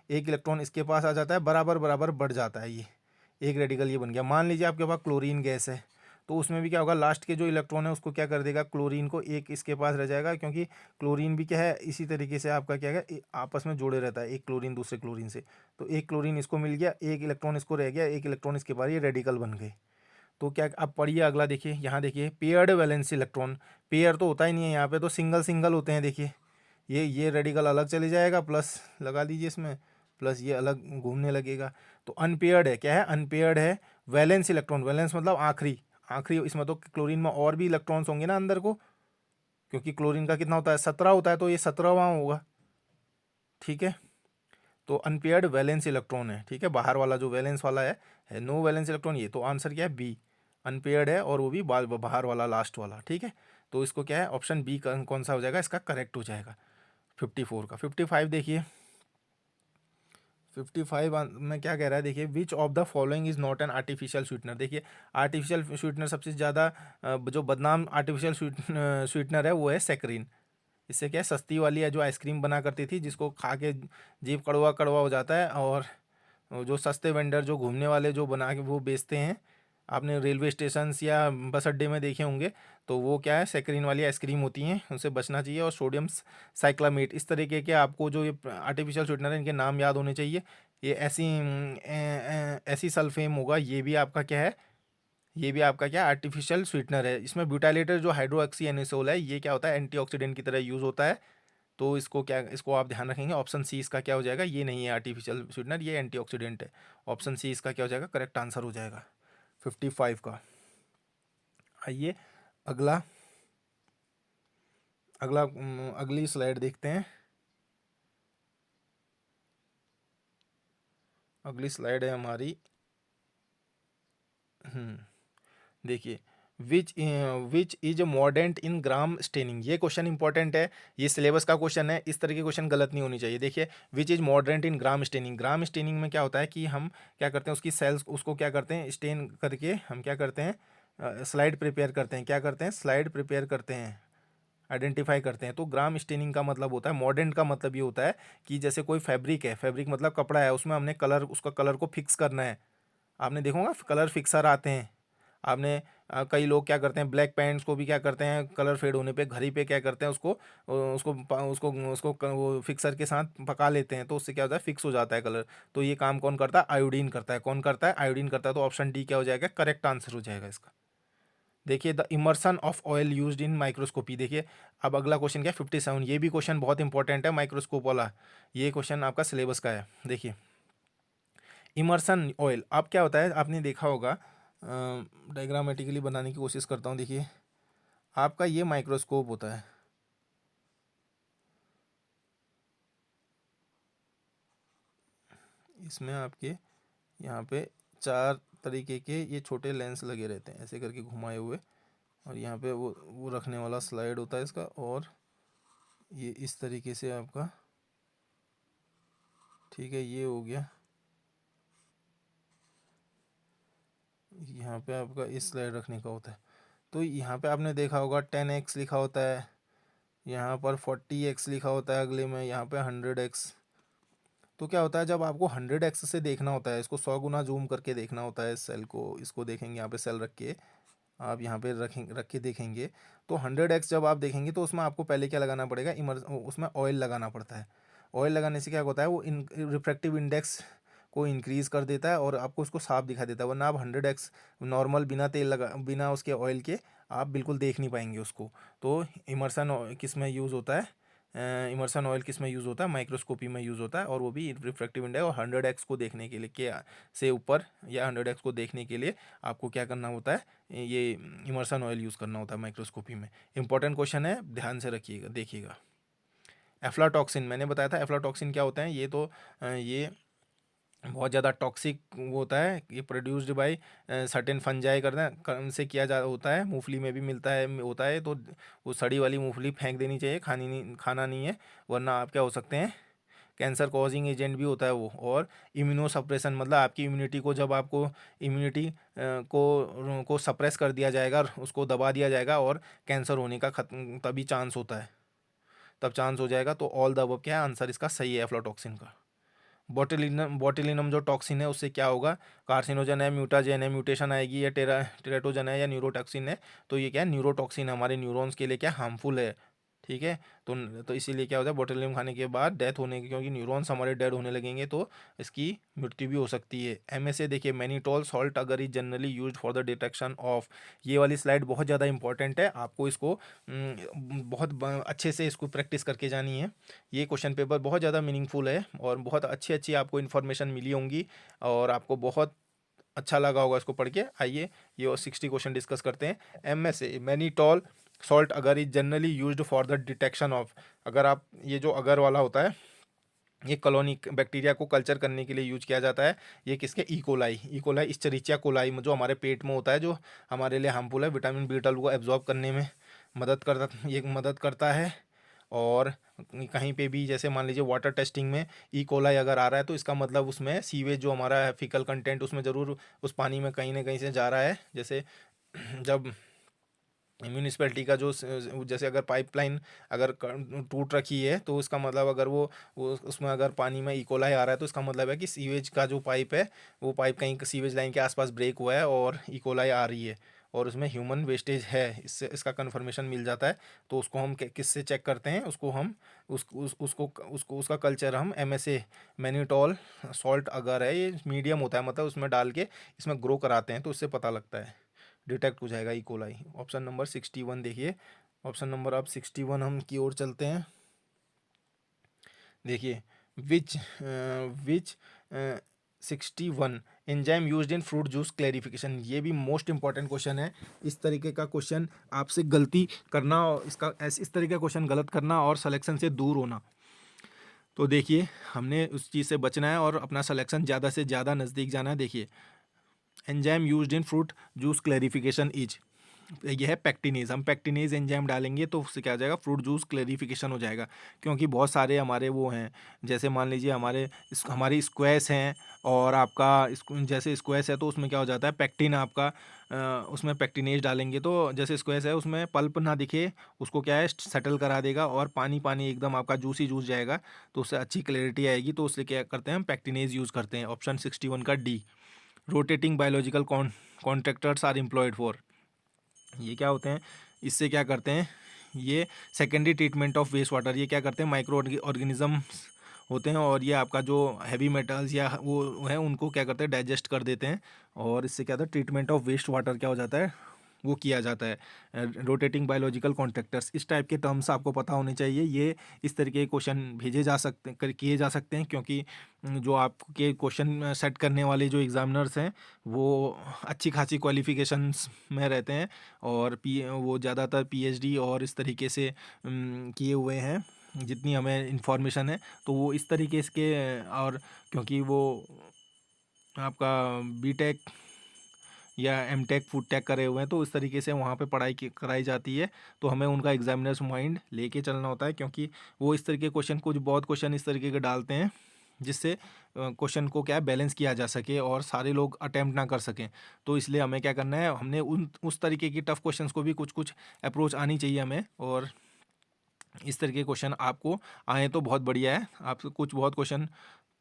एक इलेक्ट्रॉन इसके पास आ जाता है, बराबर बराबर बढ़ जाता है, ये एक रेडिकल ये बन गया। मान लीजिए आपके पास क्लोरीन गैस है, तो उसमें भी क्या होगा, लास्ट के जो इलेक्ट्रॉन है उसको क्या कर देगा, क्लोरीन को एक इसके पास रह जाएगा, क्योंकि क्लोरीन भी क्या है, इसी तरीके से आपका क्या है, आपस में जोड़े रहता है, एक क्लोरीन दूसरे क्लोरीन से। तो एक क्लोरीन इसको मिल गया, एक इलेक्ट्रॉन इसको रह गया, एक इलेक्ट्रॉन इसके पास, ये रेडिकल बन गए। तो क्या, अब पढ़िए अगला, देखिए यहाँ देखिए, पेयर्ड वैलेंस इलेक्ट्रॉन, पेयर तो होता ही नहीं है यहाँ पे, तो सिंगल सिंगल होते हैं। देखिए, ये रेडिकल अलग चले जाएगा, प्लस लगा दीजिए इसमें, प्लस ये अलग घूमने लगेगा। तो अनपेयर्ड है, क्या है, अनपेयर्ड है वैलेंस इलेक्ट्रॉन, वैलेंस मतलब आखिरी आखिरी, इसमें तो क्लोरीन में और भी इलेक्ट्रॉन्स होंगे ना अंदर को, क्योंकि क्लोरीन का कितना होता है, 17 होता है, तो ये 17वां होगा। ठीक है, तो अनपेयर्ड वैलेंस इलेक्ट्रॉन है। ठीक है, बाहर वाला जो वैलेंस वाला है नो वैलेंस इलेक्ट्रॉन, ये तो आंसर क्या है, बी, अनपेयर्ड है, और वो भी बाहर वाला लास्ट वाला। ठीक है, तो इसको क्या है, ऑप्शन बी कौन सा हो जाएगा, इसका करेक्ट हो जाएगा 54 का। 55 देखिए, 55 में क्या कह रहा है, देखिए, विच of the following is not an artificial sweetener. देखिए, आर्टिफिशियल स्वीटनर सबसे ज़्यादा जो बदनाम आर्टिफिशियल स्वीटनर है वो है सैकरीन। इससे क्या है, सस्ती वाली है जो आइसक्रीम बना करती थी, जिसको खा के जीभ कड़वा कड़वा हो जाता है, और जो सस्ते वेंडर जो घूमने वाले जो बना के वो बेचते हैं, आपने रेलवे स्टेशन या बस अड्डे में देखे होंगे, तो वो क्या है, सैकरीन वाली आइसक्रीम होती हैं, उनसे बचना चाहिए। और सोडियम साइक्लामेट, इस तरीके के आपको जो ये आर्टिफिशियल स्वीटनर है, इनके नाम याद होने चाहिए। ये ऐसी सल्फेम होगा, ये भी आपका क्या है, ये भी आपका क्या आर्टिफिशियल स्वीटनर है। इसमें ब्यूटाइलेटेड जो हाइड्रोक्सी एनिसोल है, ये क्या होता है, एंटीऑक्सीडेंट की तरह यूज़ होता है। तो इसको आप ध्यान रखेंगे, ऑप्शन सी इसका क्या हो जाएगा, ये नहीं है आर्टिफिशियल स्वीटनर, ये एंटीऑक्सीडेंट है। ऑप्शन सी इसका क्या हो जाएगा, करेक्ट आंसर हो जाएगा 55 का। आइए अगला अगला अगली स्लाइड देखते हैं। अगली स्लाइड है हमारी, देखिए, which is modern in gram staining, ये क्वेश्चन इंपॉर्टेंट है, ये सिलेबस का क्वेश्चन है, इस तरह के क्वेश्चन गलत नहीं होनी चाहिए। देखिए, which is modern in gram staining, gram staining में क्या होता है कि हम क्या करते हैं, उसकी सेल्स उसको क्या करते हैं, स्टेन करके हम क्या करते हैं, स्लाइड प्रिपेयर करते हैं, क्या करते हैं, स्लाइड प्रिपेयर करते हैं, आइडेंटिफाई करते हैं। तो ग्राम स्टेनिंग का मतलब होता है, मॉडर्न का मतलब ये होता है कि जैसे कोई फैब्रिक है, फैब्रिक मतलब कपड़ा है, उसमें हमने कलर, उसका कलर को फिक्स करना है। आपने देखा होगा कलर फिक्सर आते हैं। आपने कई लोग क्या करते हैं, ब्लैक पैंट्स को भी क्या करते हैं, कलर फेड होने पे घड़ी पे क्या करते हैं, उसको वो फिक्सर के साथ पका लेते हैं, तो उससे क्या होता है, फिक्स हो जाता है कलर। तो ये काम कौन करता है, आयोडीन करता है। कौन करता है, आयोडीन करता है। तो ऑप्शन डी क्या हो जाएगा, करेक्ट आंसर हो जाएगा इसका। देखिए, the immersion of oil used in microscopy. देखिए, अब अगला क्वेश्चन क्या है, 57। ये भी क्वेश्चन बहुत इंपॉर्टेंट है, माइक्रोस्कोप वाला। ये क्वेश्चन आपका सिलेबस का है। देखिए, इमर्सन ऑयल अब क्या होता है, आपने देखा होगा, डायग्रामेटिकली बनाने की कोशिश करता हूँ। देखिए, आपका ये माइक्रोस्कोप होता है, इसमें आपके यहाँ पे 4 तरीके के ये छोटे लेंस लगे रहते हैं, ऐसे करके घुमाए हुए। और यहाँ पे वो रखने वाला स्लाइड होता है इसका। और ये इस तरीके से आपका, ठीक है, ये हो गया। यहाँ पे आपका इस स्लाइड रखने का होता है। तो यहाँ पे आपने देखा होगा 10x लिखा होता है, यहाँ पर 40x लिखा होता है, अगले में यहाँ पे 100x। तो क्या होता है, जब आपको 100x से देखना होता है, इसको 100 गुना जूम करके देखना होता है इस सेल को, इसको देखेंगे यहाँ पे सेल रख के, आप यहाँ पे रख के देखेंगे। तो 100x जब आप देखेंगे तो उसमें आपको पहले क्या लगाना पड़ेगा, उसमें ऑयल लगाना पड़ता है। ऑयल लगाने से क्या होता है, वो रिफ्रैक्टिव इंडेक्स को इंक्रीज़ कर देता है और आपको उसको साफ दिखा देता है। वरना आप 100x नॉर्मल बिना तेल लगा, बिना उसके ऑयल के आप बिल्कुल देख नहीं पाएंगे उसको। तो इमर्सन किस में यूज़ होता है, इमर्सन ऑयल किस में यूज़ होता है, माइक्रोस्कोपी में यूज़ होता है। और वो भी रिफ्रैक्टिव इंडेक्स और 100x को देखने के लिए, क्या से ऊपर या 100x को देखने के लिए आपको क्या करना होता है, ये इमर्सन ऑयल यूज़ करना होता है माइक्रोस्कोपी में। इंपॉर्टेंट क्वेश्चन है, ध्यान से रखिएगा, देखिएगा। एफ्लाटॉक्सिन, मैंने बताया था एफ्लाटॉक्सिन क्या होता है। ये तो ये बहुत ज़्यादा टॉक्सिक वो होता है। ये प्रोड्यूस्ड बाय सर्टेन फंजाई से किया जा होता है। मूंगफली में भी मिलता है, होता है। तो वो सड़ी वाली मूंगफली फेंक देनी चाहिए, खाना नहीं है, वरना आप क्या हो सकते हैं, कैंसर कॉजिंग एजेंट भी होता है वो। और इम्यूनो सप्रेशन मतलब आपकी इम्यूनिटी को, जब आपको इम्यूनिटी को सप्रेस कर दिया जाएगा, उसको दबा दिया जाएगा, और कैंसर होने का तभी चांस होता है, तब चांस हो जाएगा। तो ऑल द अबव क्या है, आंसर इसका सही है एफ्लाटॉक्सिन का। बोटेलिनम जो टॉक्सिन है, उससे क्या होगा, कार्सिनोजन है, म्यूटाजेन है, म्यूटेशन आएगी, या टेराटोजन है, या न्यूरोटॉक्सिन है। तो ये क्या है, न्यूरोटॉक्सिन हमारे न्यूरॉन्स के लिए क्या हार्मफुल है, ठीक है। तो इसीलिए क्या होता है, बोटेलियम खाने के बाद डेथ होने की, क्योंकि न्यूरॉन्स हमारे डेड होने लगेंगे तो इसकी मृत्यु भी हो सकती है। MSA देखिए, मैनिटोल सॉल्ट अगर is generally used for the detection of. ये वाली स्लाइड बहुत ज़्यादा इंपॉर्टेंट है, आपको इसको बहुत अच्छे से इसको प्रैक्टिस करके जानी है। ये क्वेश्चन पेपर बहुत ज़्यादा मीनिंगफुल है और बहुत अच्छी अच्छी आपको इन्फॉर्मेशन मिली होंगी, और आपको बहुत अच्छा लगा होगा इसको पढ़ के। आइए ये 60 क्वेश्चन डिस्कस करते हैं। MSA मैनिटोल सॉल्ट अगर is generally used for the detection of. अगर आप, ये जो अगर वाला होता है, ये कॉलोनी बैक्टीरिया को कल्चर करने के लिए यूज किया जाता है। ये किसके, इकोलाई, इस्चरिचिया कोलाई जो हमारे पेट में होता है, जो हमारे लिए हार्मफुल है, विटामिन B12 को एब्जॉर्ब करने में मदद करता है। और कहीं पे भी जैसे मान लीजिए वाटर टेस्टिंग में कोलाई अगर आ रहा है, तो इसका मतलब उसमें सीवेज जो हमारा है, फीकल कंटेंट, उसमें ज़रूर उस पानी में कहीं ना कहीं से जा रहा है। जैसे जब म्यूनिसपैलिटी का जो जैसे अगर पाइपलाइन अगर टूट रखी है, तो उसका मतलब अगर वो उसमें अगर पानी में इकोलाई आ रहा है, तो इसका मतलब है कि सीवेज का जो पाइप है, वो पाइप कहीं सीवेज लाइन के आसपास ब्रेक हुआ है और इकोलाई आ रही है, और उसमें ह्यूमन वेस्टेज है, इससे इसका कन्फर्मेशन मिल जाता है। तो उसको हम किससे चेक करते हैं, उसको हम उसको उसका कल्चर हम MSA मैनिटोल सॉल्ट अगर है, ये मीडियम होता है, मतलब उसमें डाल के इसमें ग्रो कराते हैं, तो उससे पता लगता है, डिटेक्ट हो जाएगा इकोलाई। ऑप्शन नंबर 61 देखिए, ऑप्शन नंबर अब 61 हम की ओर चलते हैं। देखिए, विच विच 61 enzyme used in fruit juice clarification. ये भी मोस्ट इंपॉर्टेंट क्वेश्चन है। इस तरीके का क्वेश्चन आपसे गलती करना, और इस तरीके का क्वेश्चन गलत करना और सिलेक्शन से दूर होना। तो देखिए, हमने उस चीज़ से बचना है और अपना सिलेक्शन ज़्यादा से ज़्यादा नज़दीक जाना है। देखिए, enzyme used in fruit juice clarification is, ये है पैक्टिनेज। हम पैक्टिनेज एंजाइम डालेंगे तो उससे क्या हो जाएगा, फ्रूट जूस क्लेरिफिकेशन हो जाएगा। क्योंकि बहुत सारे हमारे वो हैं, जैसे मान लीजिए हमारी स्क्वैश हैं, और आपका जैसे स्क्वैश है तो उसमें क्या हो जाता है, पैक्टिन आपका उसमें पैक्टिनेज डालेंगे तो जैसे स्क्वैश है उसमें पल्प ना दिखे, उसको क्या है सेटल करा देगा, और पानी पानी एकदम आपका जूस ही जूस जाएगा, तो उससे अच्छी क्लैरिटी आएगी। तो उससे क्या करते हैं, हम पैक्टिनेज यूज़ करते हैं। ऑप्शन 61 का D, rotating biological contractors are employed for. ये क्या होते हैं, इससे क्या करते हैं, ये secondary treatment of waste water. ये क्या करते हैं, माइक्रो ऑर्गेनिजम्स होते हैं, और ये आपका जो हैवी मेटल्स या वो है उनको क्या करते हैं, डाइजेस्ट कर देते हैं, और इससे क्या होता है, ट्रीटमेंट ऑफ वेस्ट वाटर क्या हो जाता है, वो किया जाता है। रोटेटिंग बायोलॉजिकल कॉन्ट्रैक्टर्स, इस टाइप के टर्म्स आपको पता होने चाहिए। ये इस तरीके के क्वेश्चन भेजे जा सकते किए जा सकते हैं, क्योंकि जो आपके क्वेश्चन सेट करने वाले जो एग्जामिनर्स हैं वो अच्छी खासी क्वालिफिकेशंस में रहते हैं, और वो ज़्यादातर पीएचडी और इस तरीके से किए हुए हैं, जितनी हमें इंफॉर्मेशन है। तो वो इस तरीके के, और क्योंकि वो आपका बीटेक या एमटेक फूड टेक करे हुए हैं, तो इस तरीके से वहाँ पे पढ़ाई कराई जाती है। तो हमें उनका एग्जामिनर्स माइंड लेके चलना होता है, क्योंकि वो इस तरीके के क्वेश्चन, कुछ बहुत क्वेश्चन इस तरीके के डालते हैं जिससे क्वेश्चन को क्या है, बैलेंस किया जा सके और सारे लोग अटेम्प्ट ना कर सकें। तो इसलिए हमें क्या करना है, हमने उस तरीके की टफ क्वेश्चंस को भी कुछ कुछ अप्रोच आनी चाहिए हमें, और इस तरीके के क्वेश्चन आपको आए तो बहुत बढ़िया है। आप कुछ बहुत क्वेश्चन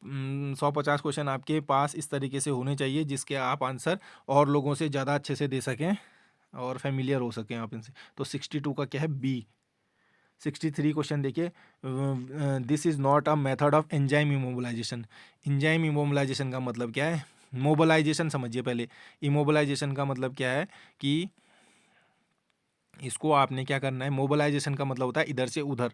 150 क्वेश्चन आपके पास इस तरीके से होने चाहिए जिसके आप आंसर और लोगों से ज़्यादा अच्छे से दे सकें और फेमिलियर हो सकें आप इनसे। तो 62 का क्या है, बी। 63 क्वेश्चन देखिए, this is not a method of enzyme immobilization. Enzyme immobilization का मतलब क्या है, मोबिलाइजेशन समझिए पहले। इमोबिलाइजेशन का मतलब क्या है कि इसको आपने क्या करना है, मोबिलाइजेशन का मतलब होता है इधर से उधर।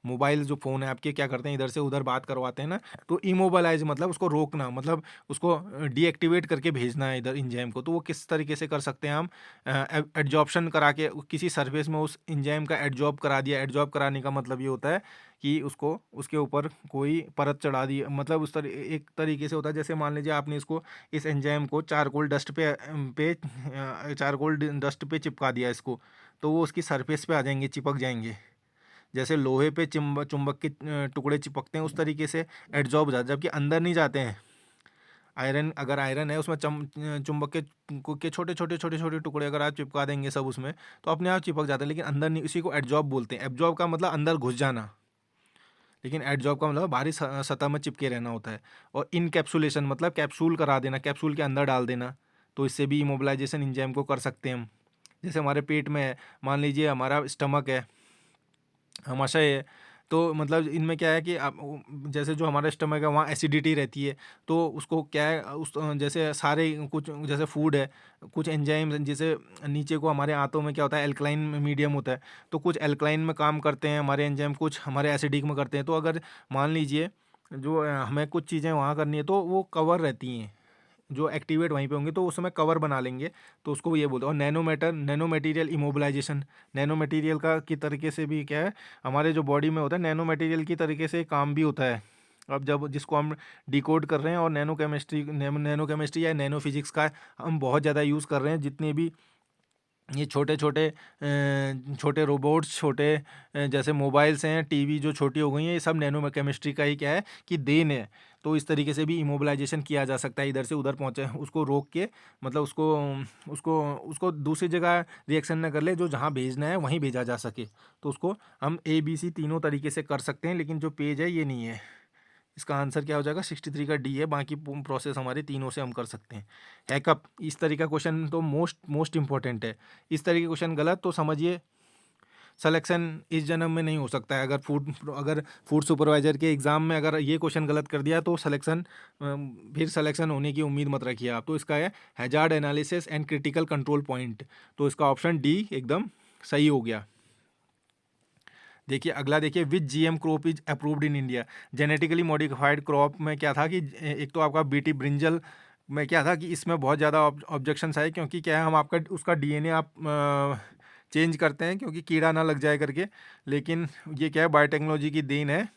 मोबाइल जो फ़ोन है आपके क्या करते हैं, इधर से उधर बात करवाते हैं ना, तो इमोबालाइज मतलब उसको रोकना, मतलब उसको डीएक्टिवेट करके भेजना है इधर इंजाइम को। तो वो किस तरीके से कर सकते हैं हम, एडजॉर्प्शन करा के किसी सरफेस में उस इंजाइम का एडजॉर्ब करा दिया। एडजॉर्ब कराने का मतलब ये होता है कि उसको उसके ऊपर कोई परत चढ़ा दी, मतलब एक तरीके से होता है, जैसे मान लीजिए आपने इस एंजाइम को चारकोल डस्ट पे चिपका दिया इसको, तो वो उसकी सरफेस पे आ जाएंगे, चिपक जाएंगे। जैसे लोहे पे चुंबक के टुकड़े चिपकते हैं, उस तरीके से एडजॉर्ब हो जाते हैं, जबकि अंदर नहीं जाते हैं। अगर आयरन है उसमें चुंबक के छोटे छोटे टुकड़े अगर आप चिपका देंगे सब उसमें, तो अपने आप चिपक जाते हैं, लेकिन अंदर नहीं। इसी को एडजॉर्ब बोलते हैं। एब्जॉर्ब का मतलब अंदर घुस जाना, लेकिन एडजॉर्ब का मतलब बाहरी सतह में चिपके रहना होता है। और इनकैप्सुलेशन मतलब कैप्सूल करा देना, कैप्सूल के अंदर डाल देना। तो इससे भी इमोबिलाइजेशन एंजाइम को कर सकते हैं हम। जैसे हमारे पेट में है, मान लीजिए हमारा स्टमक है, आमाशय है, तो मतलब इनमें क्या है कि आप जैसे जो हमारा स्टमक है वहाँ एसिडिटी रहती है, तो उसको क्या है, उस जैसे सारे कुछ जैसे फूड है, कुछ एंजाइम जैसे नीचे को हमारे आंतों में क्या होता है, एल्कलाइन मीडियम होता है, तो कुछ एल्कलाइन में काम करते हैं हमारे एंजाइम, कुछ हमारे एसिडिक में करते हैं। तो अगर मान लीजिए जो हमें कुछ चीज़ें वहाँ करनी है तो वो कवर रहती हैं, जो एक्टिवेट वहीं पे होंगे तो उस समय कवर बना लेंगे, तो उसको ये बोलते हैं। और nano material immobilization, nano material का की तरीके से भी क्या है, हमारे जो बॉडी में होता है नैनो मटेरियल की तरीके से काम भी होता है। अब जब जिसको हम डिकोड कर रहे हैं, और नैनो केमिस्ट्री या नैनो फिजिक्स का हम बहुत ज़्यादा यूज़ कर रहे हैं, जितने भी ये छोटे छोटे छोटे रोबोट्स, छोटे जैसे मोबाइल्स हैं, टीवी जो छोटी हो गई हैं, ये सब नैनो केमिस्ट्री का ही क्या है कि देन है। तो इस तरीके से भी इमोबिलाइजेशन किया जा सकता है, इधर से उधर पहुँचे उसको रोक के, मतलब उसको उसको उसको दूसरी जगह रिएक्शन ना कर ले, जो जहाँ भेजना है वहीं भेजा जा सके। तो उसको हम ABC तीनों तरीके से कर सकते हैं, लेकिन जो पेज है ये नहीं है। इसका आंसर क्या हो जाएगा, 63 का डी है। बाकी प्रोसेस हमारे तीनों से हम कर सकते हैं। हैकअप, इस तरीके का क्वेश्चन तो मोस्ट मोस्ट इंपॉर्टेंट है। इस तरीके का क्वेश्चन गलत तो समझिए सिलेक्शन इस जन्म में नहीं हो सकता है। अगर फूड सुपरवाइजर के एग्ज़ाम में अगर ये क्वेश्चन गलत कर दिया तो फिर सिलेक्शन होने की उम्मीद मत रखिए आप। तो इसका है hazard analysis and critical control point. तो इसका ऑप्शन डी एकदम सही हो गया। देखिए अगला, देखिए which GM crop is approved in India. Genetically modified crop में क्या था कि एक तो आपका बीटी ब्रिंजल में क्या था कि इसमें बहुत ज़्यादा ऑब्जेक्शंस आए, क्योंकि क्या है, हम आपका उसका डीएनए आप चेंज करते हैं क्योंकि कीड़ा ना लग जाए करके। लेकिन ये क्या है, बायोटेक्नोलॉजी की देन है।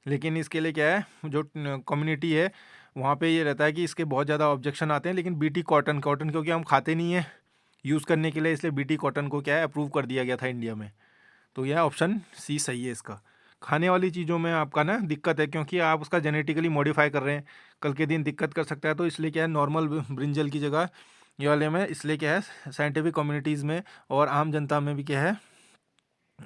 लेकिन इसके लिए क्या है, जो कम्युनिटी है वहाँ पे ये रहता है कि इसके बहुत ज़्यादा ऑब्जेक्शन आते हैं। लेकिन बीटी कॉटन क्योंकि हम खाते नहीं हैं, यूज़ करने के लिए, इसलिए बीटी कॉटन को क्या है अप्रूव कर दिया गया था इंडिया में। तो यह ऑप्शन सी सही है इसका। खाने वाली चीज़ों में आपका ना दिक्कत है, क्योंकि आप उसका जेनेटिकली मॉडिफाई कर रहे हैं, कल के दिन दिक्कत कर सकता है। तो इसलिए क्या है नॉर्मल ब्रिंजल की जगह ये वाले में, इसलिए क्या है साइंटिफिक कम्युनिटीज़ में और आम जनता में भी क्या है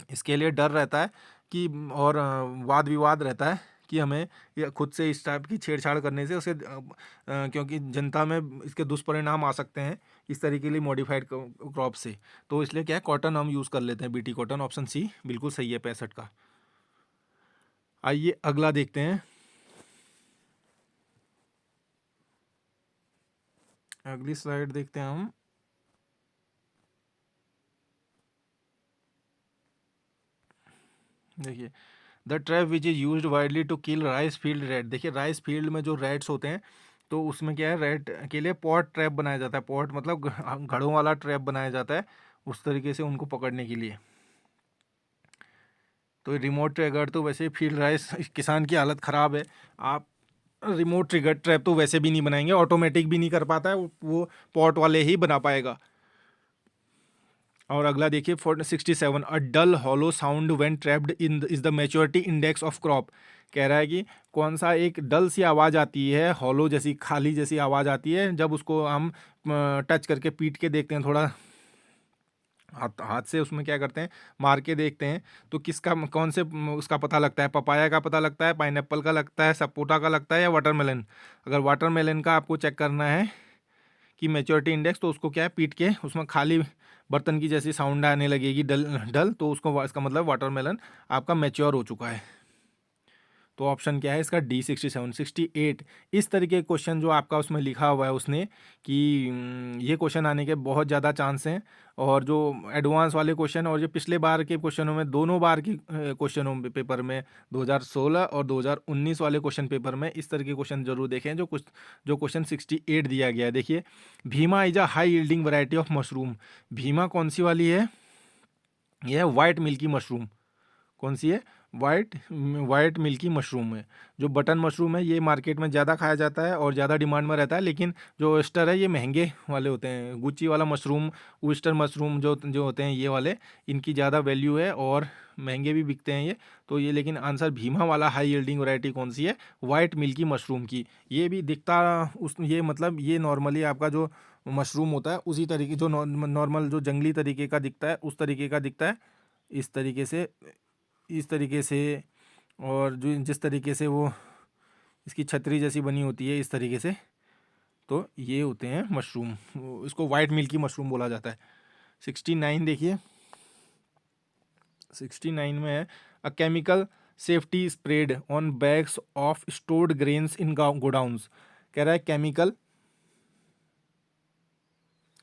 इसके लिए डर रहता है कि, और वाद विवाद रहता है कि हमें या खुद से इस टाइप की छेड़छाड़ करने से उसे क्योंकि जनता में इसके दुष्परिणाम आ सकते हैं इस तरीके लिए मॉडिफाइड क्रॉप से। तो इसलिए क्या है कॉटन हम यूज़ कर लेते हैं, बीटी कॉटन, ऑप्शन सी बिल्कुल सही है 65 का। आइए अगला देखते हैं। अगली स्लाइड देखते हैं हम। देखिए the trap which is used widely to kill rice field rat. देखिए राइस फील्ड में जो रेड्स होते हैं तो उसमें क्या है रेड के लिए पॉट ट्रैप बनाया जाता है। पॉट मतलब घड़ों वाला ट्रैप बनाया जाता है उस तरीके से उनको पकड़ने के लिए। तो रिमोट ट्रिगर तो वैसे फील्ड राइस किसान की हालत ख़राब है। आप रिमोट ट्रिगर ट्रैप तो वैसे भी नहीं बनाएंगे, ऑटोमेटिक भी नहीं कर पाता है वो पॉट वाले ही बना पाएगा। और अगला देखिए 67 a dull hollow sound when trapped in is the maturity index of crop. कह रहा है कि कौन सा एक डल सी आवाज़ आती है, हॉलो जैसी खाली जैसी आवाज़ आती है जब उसको हम टच करके पीट के देखते हैं, थोड़ा हाथ हाथ से उसमें क्या करते हैं मार के देखते हैं, तो किसका कौन से उसका पता लगता है, पपाया का पता लगता है, पाइनएप्पल का लगता है, सपोटा का लगता है या वाटरमेलन। अगर वाटरमेलन का आपको चेक करना है कि मैच्योरिटी इंडेक्स, तो उसको क्या है पीट के उसमें खाली बर्तन की जैसी साउंड आने लगेगी डल डल, तो उसको इसका मतलब वाटरमेलन आपका मैच्योर हो चुका है। तो ऑप्शन क्या है इसका डी 67 68। इस तरीके के क्वेश्चन जो आपका उसमें लिखा हुआ है उसने कि ये क्वेश्चन आने के बहुत ज़्यादा चांस हैं। और जो एडवांस वाले क्वेश्चन और जो पिछले बार के क्वेश्चनों में, दोनों बार की क्वेश्चनों में पेपर में 2016 और 2019 वाले क्वेश्चन पेपर में इस तरह के क्वेश्चन जरूर देखें। जो क्वेश्चन 68 दिया गया है, देखिए Bhima is a high yielding variety of mushroom. Bhima कौन सी वाली है? यह है वाइट मिल्की मशरूम। कौन सी है? वाइट मिल्की मशरूम है। जो बटन मशरूम है ये मार्केट में ज़्यादा खाया जाता है और ज़्यादा डिमांड में रहता है, लेकिन जो ओयस्टर है ये महंगे वाले होते हैं। गुच्ची वाला मशरूम, ओयस्टर मशरूम जो जो होते हैं ये वाले, इनकी ज़्यादा वैल्यू है और महंगे भी बिकते हैं ये। तो ये लेकिन आंसर भीमा वाला हाई यील्डिंग वैरायटी कौन सी है? वाइट मिल्की मशरूम की। ये भी दिखता उस ये मतलब ये नॉर्मली आपका जो मशरूम होता है उसी तरीके, जो नॉर्मल जो जंगली तरीके का दिखता है उस तरीके का दिखता है, इस तरीके से, इस तरीके से। और जो जिस तरीके से वो इसकी छतरी जैसी बनी होती है इस तरीके से, तो ये होते हैं मशरूम। इसको वाइट मिल्की मशरूम बोला जाता है। 69 देखिए, 69 में है a chemical safety spread on bags of stored grains in godowns. कह रहा है केमिकल,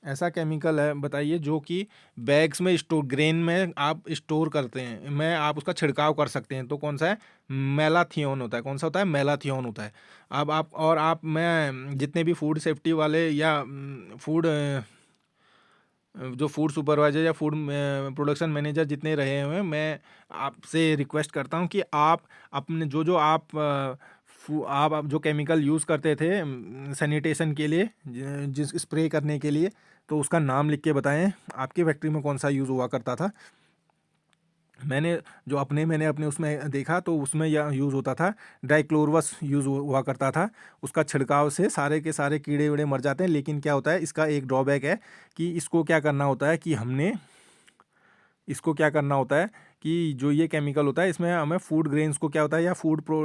ऐसा केमिकल है बताइए जो कि बैग्स में स्टोर, ग्रेन में आप स्टोर करते हैं, में आप उसका छिड़काव कर सकते हैं। तो कौन सा है? मेलाथियोन होता है। कौन सा होता है? मेलाथियोन होता है। अब आप और आप मैं जितने भी फूड सेफ्टी वाले या फूड जो फूड सुपरवाइजर या फूड प्रोडक्शन मैनेजर जितने रहे हुए हैं, मैं आपसे रिक्वेस्ट करता हूं कि आप अपने जो जो आप जो केमिकल यूज़ करते थे सैनिटेशन के लिए, जिस स्प्रे करने के लिए, तो उसका नाम लिख के बताएं आपकी फैक्ट्री में कौन सा यूज़ हुआ करता था। मैंने अपने उसमें देखा तो उसमें यह यूज़ होता था, डाइक्लोरवस यूज़ हुआ करता था। उसका छिड़काव से सारे के सारे कीड़े वीड़े मर जाते हैं। लेकिन क्या होता है इसका एक ड्रॉबैक है कि इसको क्या करना होता है कि इसको क्या करना होता है कि जो ये केमिकल होता है इसमें हमें फूड ग्रेन्स को क्या होता है या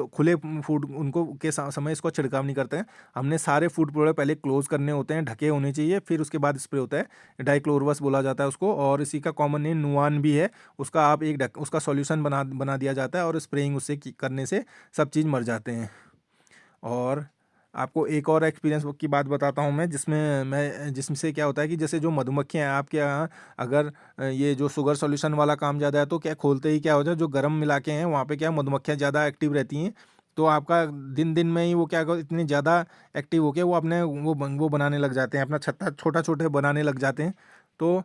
खुले फूड उनको के समय इसको छिड़काव नहीं करते हैं। हमने सारे फूड प्रोडक्ट पहले क्लोज करने होते हैं, ढके होने चाहिए, फिर उसके बाद स्प्रे होता है। डाइक्लोरवस बोला जाता है उसको, और इसी का कॉमन नेम नुआन भी है। उसका आप उसका सॉल्यूशन बना दिया जाता है और स्प्रेइंग उससे करने से सब चीज़ मर जाते हैं। और आपको एक और एक्सपीरियंस की बात बताता हूँ मैं, जिससे क्या होता है कि जैसे जो मधुमक्खियाँ हैं आपके यहाँ, अगर ये जो शुगर सॉल्यूशन वाला काम ज़्यादा है तो क्या खोलते ही क्या होता है, जो गर्म इलाके हैं वहाँ पे क्या मधुमक्खियाँ ज़्यादा एक्टिव रहती हैं। तो आपका दिन दिन में ही वो क्या इतनी ज़्यादा एक्टिव होके वो अपने वो बनाने लग जाते हैं, अपना छत्ता छोटा छोटे बनाने लग जाते हैं। तो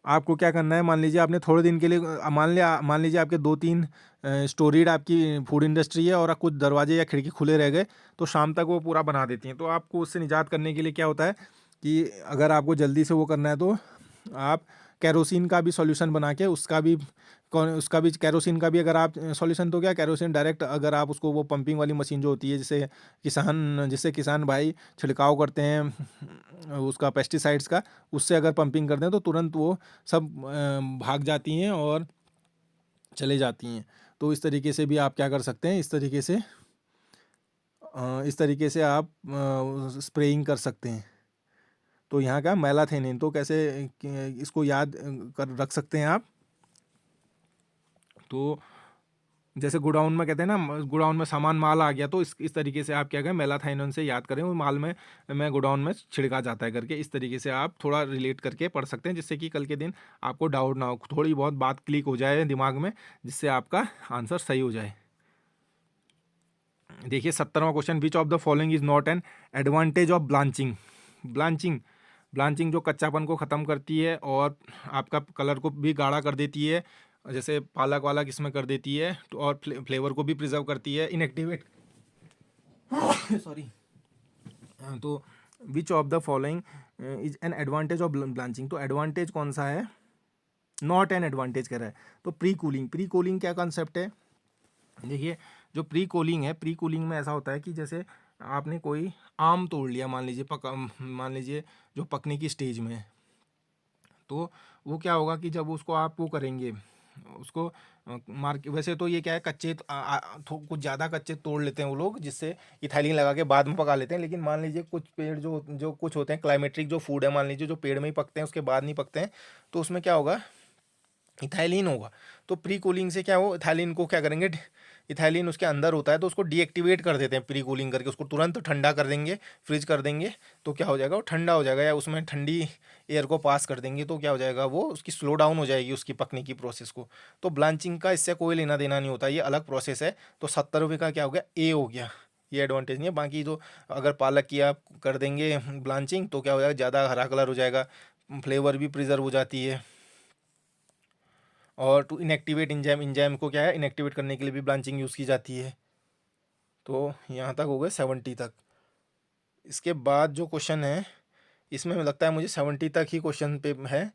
आपको क्या करना है, मान लीजिए आपने थोड़े दिन के लिए मान लीजिए आपके 2-3 स्टोरीड आपकी फूड इंडस्ट्री है और कुछ दरवाजे या खिड़की खुले रह गए, तो शाम तक वो पूरा बना देती हैं। तो आपको उससे निजात करने के लिए क्या होता है कि अगर आपको जल्दी से वो करना है तो आप केरोसिन का भी सॉल्यूशन बना के उसका भी केरोसिन का भी अगर आप सॉल्यूशन, तो क्या केरोसिन डायरेक्ट अगर आप उसको वो पंपिंग वाली मशीन जो होती है जिससे किसान भाई छिड़काव करते हैं उसका पेस्टिसाइड्स का, उससे अगर पंपिंग करते हैं तो तुरंत वो सब भाग जाती हैं और चले जाती हैं। तो इस तरीके से भी आप क्या कर सकते हैं, इस तरीके से आप स्प्रेइंग कर सकते हैं। तो यहाँ का मैलाथेनिन तो कैसे इसको याद कर रख सकते हैं आप। तो जैसे गोडाउन में कहते हैं ना, गोडाउन में सामान माल आ गया, तो इस तरीके से आप क्या करें, मैलाथेनिन से याद करें वो माल में गोडाउन में छिड़का जाता है करके। इस तरीके से आप थोड़ा रिलेट करके पढ़ सकते हैं, जिससे कि कल के दिन आपको डाउट ना हो, थोड़ी बहुत बात क्लिक हो जाए दिमाग में, जिससे आपका आंसर सही हो जाए। देखिए 17वां question, which of the following is not an advantage of blanching. Blanching जो कच्चापन को ख़त्म करती है और आपका कलर को भी गाढ़ा कर देती है, जैसे पालक वाला किस्में कर देती है, तो और फ्लेवर को भी प्रिजर्व करती है, इनएक्टिवेट सॉरी। तो विच of the following is an advantage of blanching, तो एडवांटेज कौन सा है, नॉट एन एडवांटेज कह रहा है। तो प्री कूलिंग क्या कॉन्सेप्ट है, देखिए जो प्री कूलिंग में ऐसा होता है कि जैसे आपने कोई आम तोड़ लिया, मान लीजिए जो पकने की स्टेज में है, तो वो क्या होगा कि जब उसको आप वो करेंगे, उसको वैसे तो ये क्या है, कच्चे कुछ ज़्यादा कच्चे तोड़ लेते हैं वो लोग, जिससे इथाइलिन लगा के बाद में पका लेते हैं। लेकिन मान लीजिए कुछ पेड़ जो जो कुछ होते हैं क्लाइमेट्रिक जो फूड है, मान लीजिए जो पेड़ में ही पकते हैं उसके बाद नहीं पकते हैं, तो उसमें क्या होगा, इथाइलिन होगा। तो प्री कूलिंग से क्या हो, इथाइलिन को क्या करेंगे, इथाइलिन उसके अंदर होता है तो उसको डीएक्टिवेट कर देते हैं प्री कूलिंग करके, उसको तुरंत ठंडा कर देंगे, फ्रीज कर देंगे, तो क्या हो जाएगा, वो ठंडा हो जाएगा, या उसमें ठंडी एयर को पास कर देंगे, तो क्या हो जाएगा, वो उसकी स्लो डाउन हो जाएगी उसकी पकने की प्रोसेस को। तो ब्लांचिंग का इससे कोई लेना देना नहीं होता, ये अलग प्रोसेस है। तो 70 रुपये का क्या हो गया, ए हो गया, ये एडवांटेज नहीं है। बाकी जो अगर पालक की आप कर देंगे ब्लांचिंग, तो क्या हो जाएगा, ज़्यादा हरा कलर हो जाएगा, फ्लेवर भी प्रिजर्व हो जाती है। और टू इनएक्टिवेट इंजाइम को क्या है, इनएक्टिवेट करने के लिए भी ब्लांचिंग यूज़ की जाती है। तो यहाँ तक हो गए 70 तक। इसके बाद जो क्वेश्चन है, इसमें लगता है मुझे 70 तक ही क्वेश्चन पे है,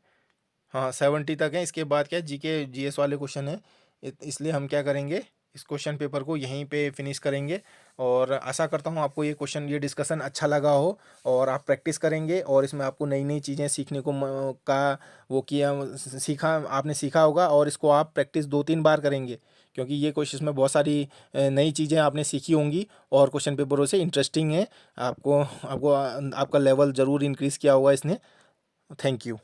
हाँ 70 तक है। इसके बाद क्या है, जीके जीएस वाले क्वेश्चन है, इसलिए हम क्या करेंगे, इस क्वेश्चन पेपर को यहीं पे फिनिश करेंगे। और आशा करता हूँ आपको ये डिस्कशन अच्छा लगा हो, और आप प्रैक्टिस करेंगे, और इसमें आपको नई नई चीज़ें सीखने को का वो किया सीखा आपने सीखा होगा, और इसको आप प्रैक्टिस 2-3 बार करेंगे, क्योंकि ये क्वेश्चन में बहुत सारी नई चीज़ें आपने सीखी होंगी, और क्वेश्चन पेपरों से इंटरेस्टिंग है। आपको आपको आपका लेवल ज़रूर इंक्रीज़ किया होगा इसने। Thank you.